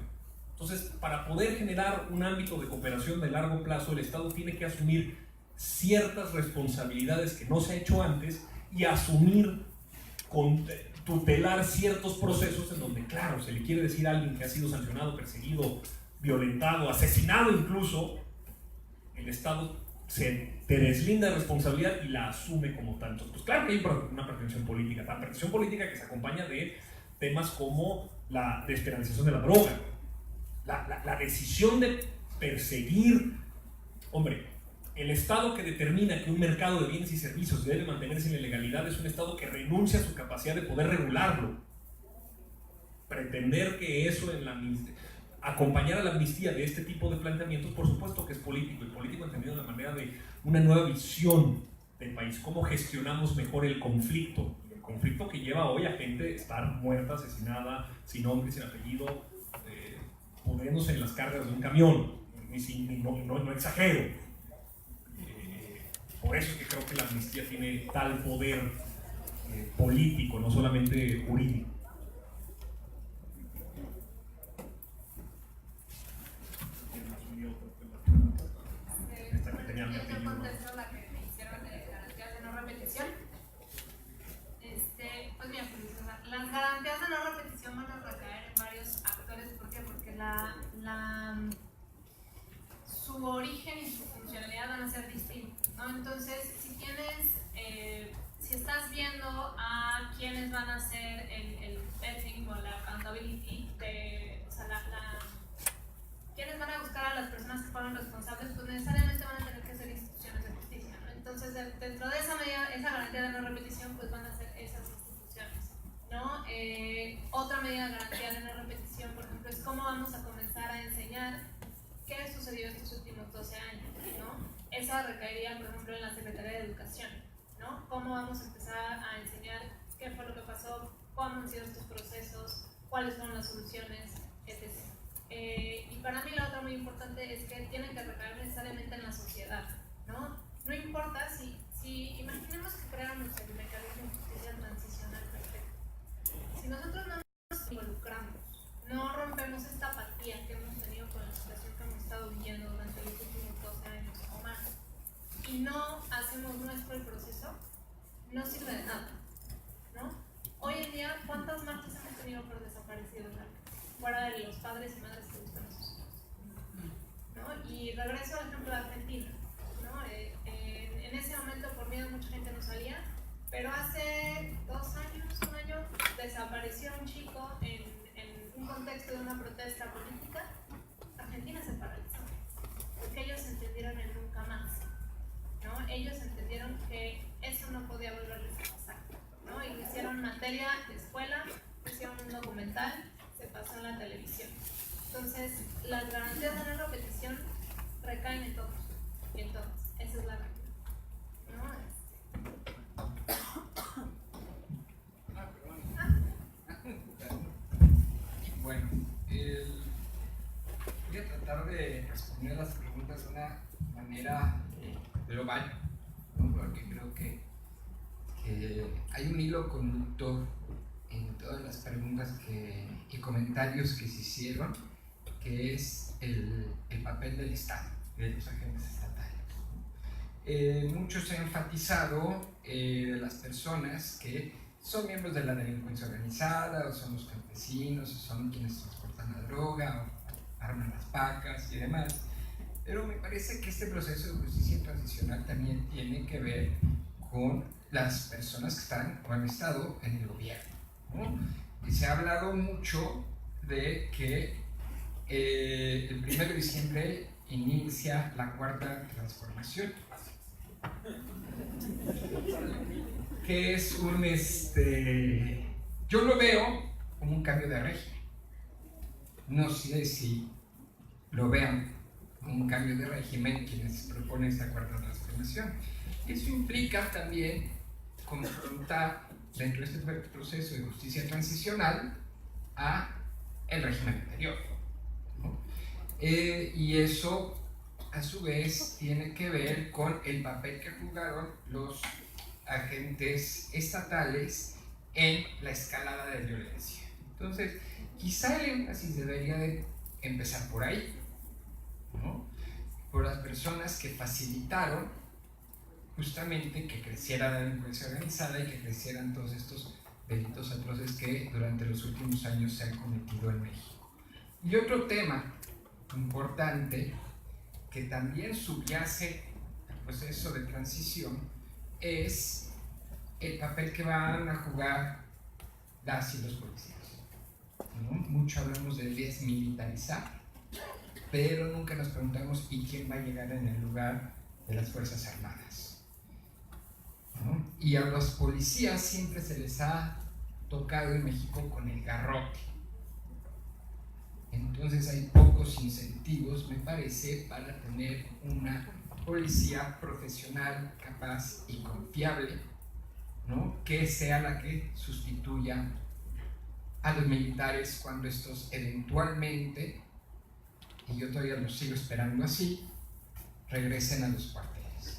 Entonces, para poder generar un ámbito de cooperación de largo plazo, el Estado tiene que asumir ciertas responsabilidades que no se ha hecho antes y asumir, tutelar ciertos procesos en donde, claro, se le quiere decir a alguien que ha sido sancionado, perseguido, violentado, asesinado incluso, el Estado se deslinda de responsabilidad y la asume como tanto. Pues claro que hay una pretensión política, la pretensión política que se acompaña de temas como la despenalización de la droga, la decisión de perseguir, hombre, el Estado que determina que un mercado de bienes y servicios debe mantenerse en la legalidad es un Estado que renuncia a su capacidad de poder regularlo. Pretender que eso en la amnistía, acompañar a la amnistía de este tipo de planteamientos, por supuesto que es político, y político entendido de la manera de una nueva visión del país, cómo gestionamos mejor el conflicto que lleva hoy a gente a estar muerta, asesinada, sin nombre, sin apellido, pudriéndose en las cargas de un camión, y no exagero. Por eso es que creo que la amnistía tiene tal poder político, no solamente jurídico. Yo contesto la que me hicieron de garantías de no repetición. Pues mira, las garantías de no repetición van a recaer en varios actores. ¿Por qué? Porque su origen y su funcionalidad van a ser distintos, ¿no? Entonces, si estás viendo a quienes van a hacer el vetting o la accountability, quienes van a buscar a las personas que fueron responsables, pues necesariamente van a tener que ser instituciones de justicia, ¿no? Entonces, dentro de esa medida, esa garantía de no repetición, pues van a ser esas instituciones, ¿no? Otra medida de garantía de no repetición, por ejemplo, es cómo vamos a comenzar a enseñar qué sucedió estos últimos 12 años, ¿no? Esa recaería, por ejemplo, en la Secretaría de Educación, ¿no? Cómo vamos a empezar a enseñar qué fue lo que pasó, cómo han sido estos procesos, cuáles fueron las soluciones, etc. Y para mí la otra muy importante es que tienen que recaer necesariamente en la sociedad, ¿no? No importa si imaginemos que creáramos el mecanismo de justicia transicional perfecto. Si nosotros no nos involucramos, no rompemos esta apatía que hemos tenido con la situación que hemos estado viviendo durante los últimos 12 años o más, y no hacemos nuestro el proceso, no sirve de nada, ¿no? Hoy en día, ¿cuántas marchas hemos tenido por desaparecidos, fuera de los padres y madres que buscan a sus hijos, ¿no? Y regreso al ejemplo de Argentina, ¿no? En ese momento por miedo mucha gente no salía, pero hace 2 años, 1 año, desapareció un chico en un contexto de una protesta política. Argentina se paralizó, porque ellos entendieron el nunca más, ¿no? Ellos entendieron que eso no podía volverles a pasar, ¿no? Y hicieron materia de escuela, hicieron un documental, se pasó en la televisión. Entonces, las garantías de no repetición recaen en todos y en todas. Esa es la realidad, ¿no? Bueno, preguntas de una manera global, ¿no? Porque creo que hay un hilo conductor en todas las preguntas y comentarios que se hicieron, que es el papel del Estado, de los agentes estatales. Muchos han enfatizado las personas que son miembros de la delincuencia organizada, o son los campesinos, o son quienes transportan la droga, o arman las pacas y demás. Pero me parece que este proceso de justicia transicional también tiene que ver con las personas que están o han estado en el gobierno, ¿no? Y se ha hablado mucho de que el 1 de diciembre inicia la cuarta transformación, que es yo lo veo como un cambio de régimen. No sé si lo vean como un cambio de régimen quienes proponen esta cuarta transformación. Eso implica también confrontar dentro de este proceso de justicia transicional a el régimen anterior, ¿no? Y eso a su vez tiene que ver con el papel que jugaron los agentes estatales en la escalada de violencia. Entonces, quizá el énfasis debería de empezar por ahí, ¿no? Por las personas que facilitaron justamente que creciera la delincuencia organizada y que crecieran todos estos delitos atroces que durante los últimos años se han cometido en México. Y otro tema importante que también subyace al proceso de transición es el papel que van a jugar las y los policías, ¿no? Mucho hablamos de desmilitarizar, pero nunca nos preguntamos ¿y quién va a llegar en el lugar de las Fuerzas Armadas? ¿No? Y a los policías siempre se les ha tocado en México con el garrote. Entonces hay pocos incentivos, me parece, para tener una policía profesional, capaz y confiable, ¿no? Que sea la que sustituya a los militares cuando estos eventualmente, y yo todavía lo sigo esperando así, regresen a los cuarteles.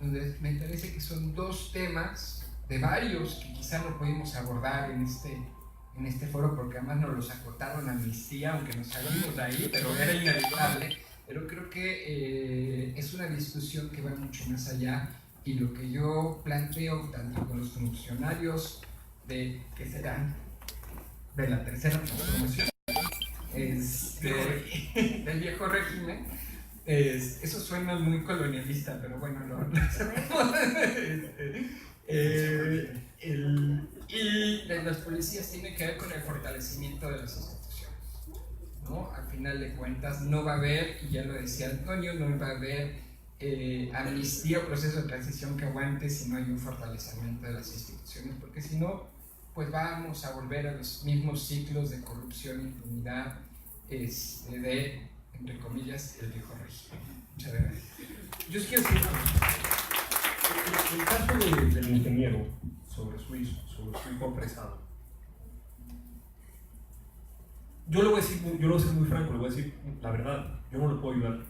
Entonces me parece que son dos temas de varios que quizá no pudimos abordar en este foro, porque además nos los acotaron a amnistía, aunque nos salimos de ahí, pero era inevitable. Pero creo que es una discusión que va mucho más allá, y lo que yo planteo tanto con los funcionarios que serán de la tercera transformación, del viejo régimen, eso suena muy colonialista, pero bueno, y las policías tienen que ver con el fortalecimiento de las instituciones, ¿no? Al final de cuentas no va a haber, y ya lo decía Antonio, no va a haber amnistía o proceso de transición que aguante si no hay un fortalecimiento de las instituciones, porque si no, pues vamos a volver a los mismos ciclos de corrupción e impunidad de, entre comillas, el viejo régimen. Muchas gracias. Yo quiero decir, el caso del ingeniero sobre su hijo apresado, yo lo voy a ser muy franco, le voy a decir la verdad, yo no le puedo ayudar,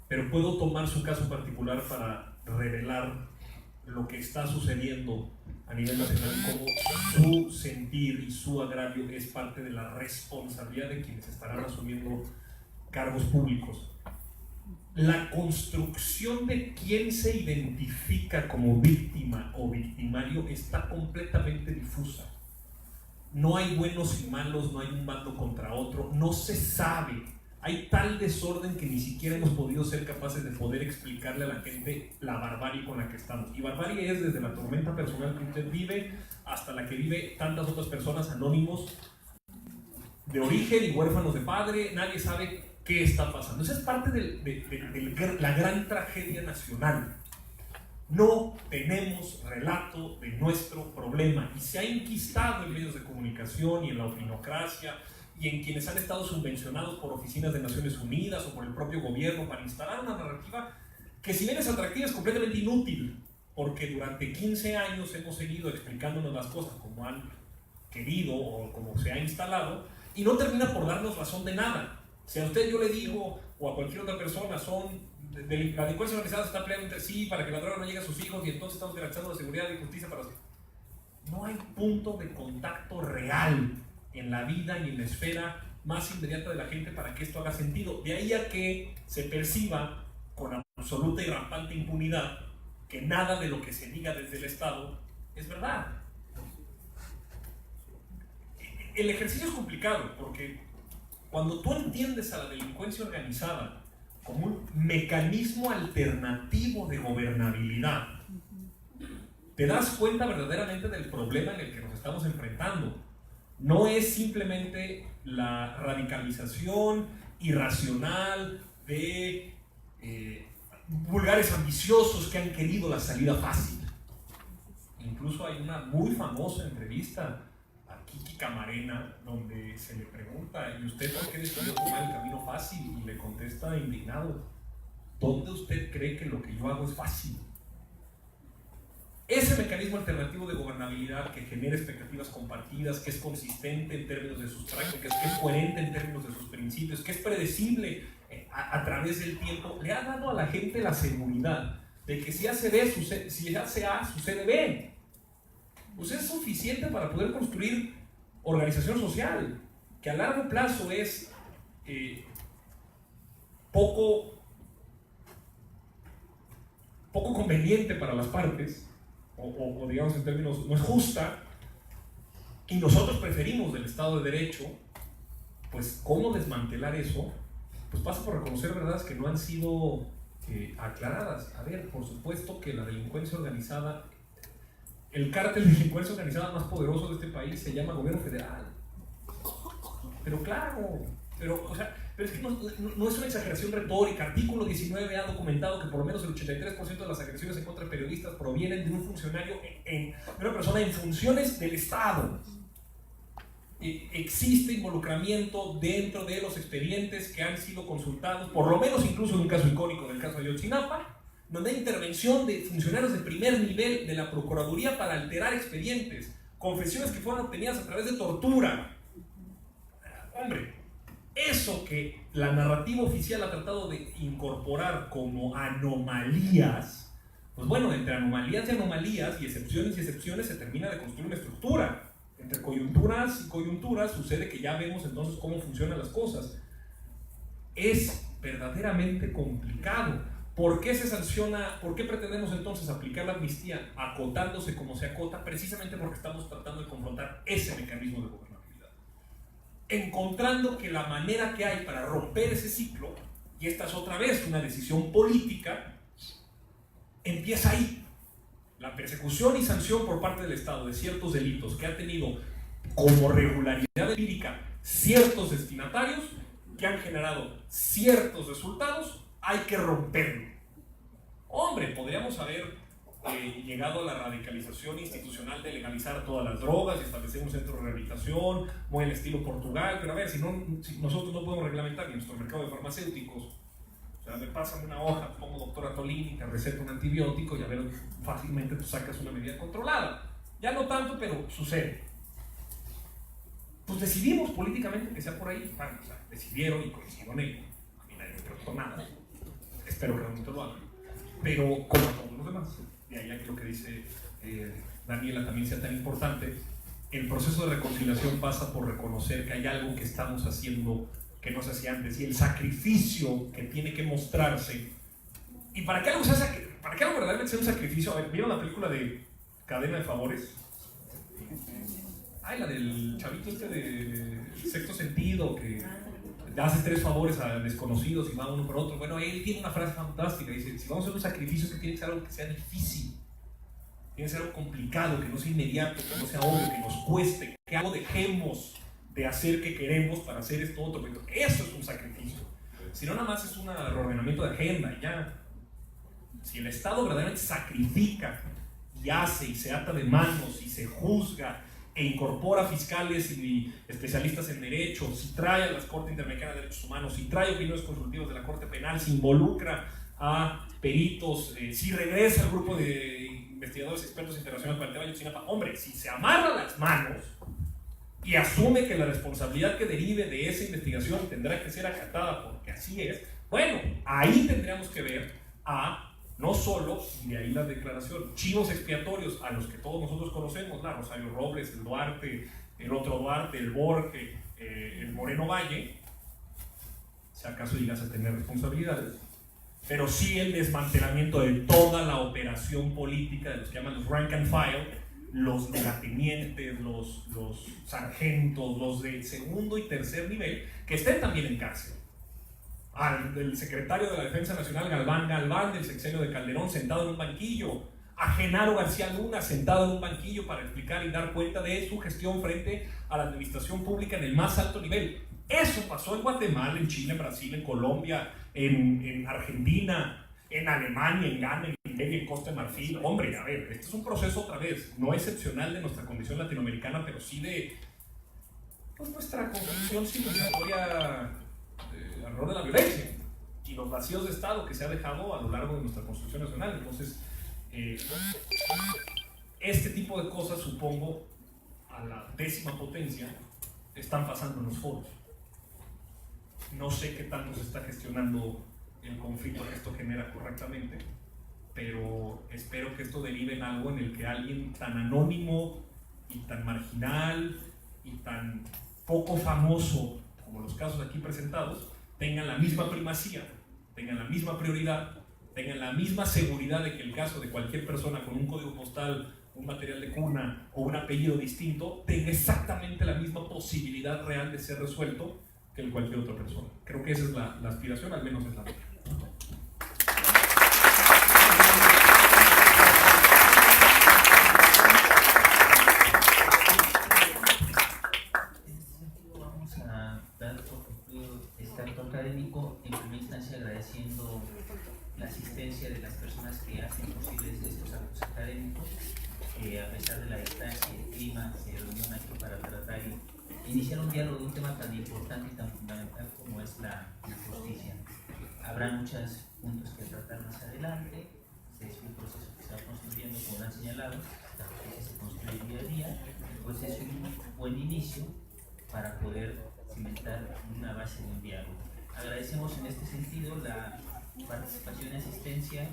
pero puedo tomar su caso particular para revelar lo que está sucediendo a nivel nacional y cómo su sentir y su agravio es parte de la responsabilidad de quienes estarán asumiendo cargos públicos. La construcción de quién se identifica como víctima o victimario está completamente difusa. No hay buenos y malos, no hay un bando contra otro, no se sabe. Hay tal desorden que ni siquiera hemos podido ser capaces de poder explicarle a la gente la barbarie con la que estamos. Y barbarie es desde la tormenta personal que usted vive hasta la que vive tantas otras personas anónimos de origen y huérfanos de padre. Nadie sabe qué está pasando. Esa es parte de la gran tragedia nacional. No tenemos relato de nuestro problema y se ha inquistado en medios de comunicación y en la opinocracia y en quienes han estado subvencionados por oficinas de Naciones Unidas o por el propio gobierno para instalar una narrativa que, si bien es atractiva, es completamente inútil, porque durante 15 años hemos seguido explicándonos las cosas como han querido o como se ha instalado y no termina por darnos razón de nada. Si a usted yo le digo o a cualquier otra persona son la delincuencia organizada, se está peleando entre sí para que la droga no llegue a sus hijos y entonces estamos garantizando la seguridad y justicia para los... No hay punto de contacto real en la vida y en la esfera más inmediata de la gente para que esto haga sentido. De ahí a que se perciba con absoluta y rampante impunidad que nada de lo que se diga desde el Estado es verdad. El ejercicio es complicado porque cuando tú entiendes a la delincuencia organizada como un mecanismo alternativo de gobernabilidad, te das cuenta verdaderamente del problema en el que nos estamos enfrentando. No es simplemente la radicalización irracional de vulgares ambiciosos que han querido la salida fácil. Incluso hay una muy famosa entrevista a Kiki Camarena donde se le pregunta: ¿y usted por qué decidió tomar el camino fácil? Y le contesta indignado: ¿dónde usted cree que lo que yo hago es fácil? Ese mecanismo alternativo de gobernabilidad que genera expectativas compartidas, que es consistente en términos de sus prácticas, que es coherente en términos de sus principios, que es predecible a través del tiempo, le ha dado a la gente la seguridad de que si hace B, si hace A, sucede B. Pues es suficiente para poder construir organización social, que a largo plazo es poco conveniente para las partes, o digamos en términos, no es justa, y nosotros preferimos del Estado de Derecho. Pues ¿cómo desmantelar eso? Pues pasa por reconocer verdades que no han sido aclaradas. A ver, por supuesto que la delincuencia organizada, el cártel de delincuencia organizada más poderoso de este país se llama gobierno federal. Pero claro, pero es que no es una exageración retórica. Artículo 19 ha documentado que por lo menos el 83% de las agresiones en contra de periodistas provienen de un funcionario, de una persona en funciones del Estado. Existe involucramiento dentro de los expedientes que han sido consultados, por lo menos incluso en un caso icónico del caso de Ayotzinapa, donde hay intervención de funcionarios de primer nivel de la Procuraduría para alterar expedientes, confesiones que fueron obtenidas a través de tortura. Hombre, eso que la narrativa oficial ha tratado de incorporar como anomalías, pues bueno, entre anomalías y anomalías y excepciones se termina de construir una estructura. Entre coyunturas y coyunturas sucede que ya vemos entonces cómo funcionan las cosas. Es verdaderamente complicado. ¿Por qué se sanciona? ¿Por qué pretendemos entonces aplicar la amnistía acotándose como se acota? Precisamente porque estamos tratando de confrontar ese mecanismo de gobernabilidad, encontrando que la manera que hay para romper ese ciclo, y esta es otra vez una decisión política, empieza ahí. La persecución y sanción por parte del Estado de ciertos delitos que ha tenido como regularidad empírica ciertos destinatarios que han generado ciertos resultados, hay que romperlo. Hombre, podríamos haber llegado a la radicalización institucional de legalizar todas las drogas y establecer un centro de rehabilitación muy al estilo Portugal, pero a ver, si nosotros no podemos reglamentar ni nuestro mercado de farmacéuticos. O sea, me pasan una hoja, pongo doctora Tolini, te receta un antibiótico y a ver, fácilmente tú sacas una medida controlada. Ya no tanto, pero sucede. Pues decidimos políticamente que sea por ahí. Bueno, o sea, decidieron y coincidieron en ello. A mí nadie me preguntó nada. Espero que realmente lo hagan. Pero como todos los demás, de ahí a que lo que dice Daniela también sea tan importante, el proceso de reconciliación pasa por reconocer que hay algo que estamos haciendo que no se hacía antes, y el sacrificio que tiene que mostrarse. ¿Y para qué algo verdaderamente sea un sacrificio? A ver, ¿vieron la película de Cadena de Favores? Ay, la del chavito este de Sexto Sentido, que hace 3 favores a desconocidos y va uno por otro. Bueno, él tiene una frase fantástica, dice: si vamos a hacer un sacrificio, que tiene que ser algo que sea difícil, tiene que ser algo complicado, que no sea inmediato, que no sea obvio, que nos cueste, que algo dejemos de hacer que queremos para hacer esto otro. Eso es un sacrificio. Si no, nada más es un reordenamiento de agenda y ya. Si el Estado verdaderamente sacrifica y hace y se ata de manos y se juzga e incorpora fiscales y especialistas en derecho, si trae a las Cortes Interamericana de Derechos Humanos, si trae opiniones consultivas de la Corte Penal, si involucra a peritos, si regresa al grupo de investigadores expertos internacionales para el tema de Ayotzinapa, hombre, si se amarra las manos y asume que la responsabilidad que derive de esa investigación tendrá que ser acatada porque así es, Bueno, ahí tendríamos que ver a, no solo, de ahí la declaración, chivos expiatorios a los que todos nosotros conocemos, la Rosario Robles, el Duarte, el otro Duarte, el Borge, el Moreno Valle, si acaso llegas a tener responsabilidades, pero sí el desmantelamiento de toda la operación política de los que llaman los rank and file, los megatenientes, los sargentos, los de segundo y tercer nivel, que estén también en cárcel. Del secretario de la Defensa Nacional, Galván, del sexenio de Calderón, sentado en un banquillo, a Genaro García Luna, sentado en un banquillo para explicar y dar cuenta de su gestión frente a la administración pública en el más alto nivel. Eso pasó en Guatemala, en Chile, en Brasil, en Colombia, en Argentina, en Alemania, en Ghana, en Liberia, en Costa de Marfil. Hombre, a ver, este es un proceso otra vez, no excepcional de nuestra condición latinoamericana, pero sí de pues, nuestra concepción civilizatoria alrededor de la violencia y los vacíos de Estado que se ha dejado a lo largo de nuestra construcción nacional. Entonces, este tipo de cosas, supongo, a la 10ª potencia, están pasando en los foros. No sé qué tanto se está gestionando el conflicto que esto genera correctamente, pero espero que esto derive en algo en el que alguien tan anónimo y tan marginal y tan poco famoso como los casos aquí presentados tengan la misma primacía, tengan la misma prioridad, tengan la misma seguridad de que el caso de cualquier persona con un código postal, un material de cuna o un apellido distinto tenga exactamente la misma posibilidad real de ser resuelto que el de cualquier otra persona. Creo que esa es la aspiración, al menos es la mía. Vamos a dar por concluido este acto académico, en primera instancia agradeciendo la asistencia de las personas que hacen posibles estos actos académicos, que a pesar de la distancia y el clima se reunieron aquí para tratar y iniciar un diálogo de un tema tan importante y tan fundamental como es la justicia. Habrá muchos puntos que tratar más adelante, es un proceso que se va construyendo, como lo han señalado, la justicia se construye día a día, pues es un buen inicio para poder cimentar una base de un diálogo. Agradecemos en este sentido la participación y asistencia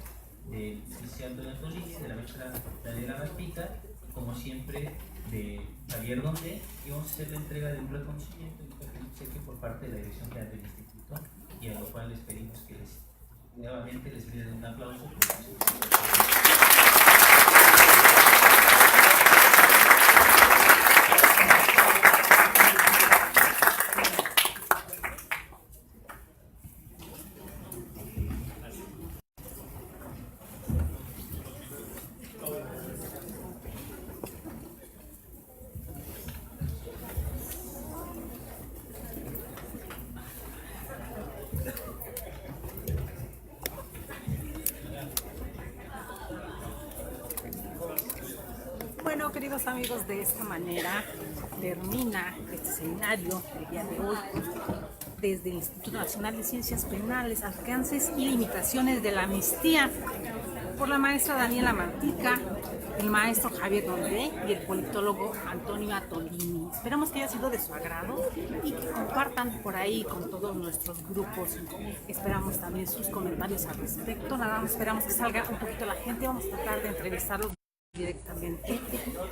del oficial Antonio Tolini, de la maestra Daniela Baspica, y como siempre de Javier Donde, y vamos a hacer la entrega de un reconocimiento y un cheque por parte de la Dirección General del Instituto, y a lo cual les pedimos que nuevamente les brinden un aplauso por su Bueno, queridos amigos, de esta manera termina este seminario el día de hoy desde el Instituto Nacional de Ciencias Penales, alcances y limitaciones de la amnistía, por la maestra Daniela Martica, el maestro Javier Donde y el politólogo Antonio Atolini. Esperamos que haya sido de su agrado y que compartan por ahí con todos nuestros grupos. Esperamos también sus comentarios al respecto. Nada más esperamos que salga un poquito la gente. Vamos a tratar de entrevistarlos directamente.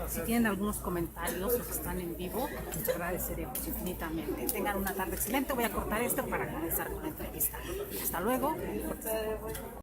Si tienen algunos comentarios, los que están en vivo, les agradeceremos infinitamente. Tengan una tarde excelente. Voy a cortar esto para comenzar con la entrevista. Hasta luego.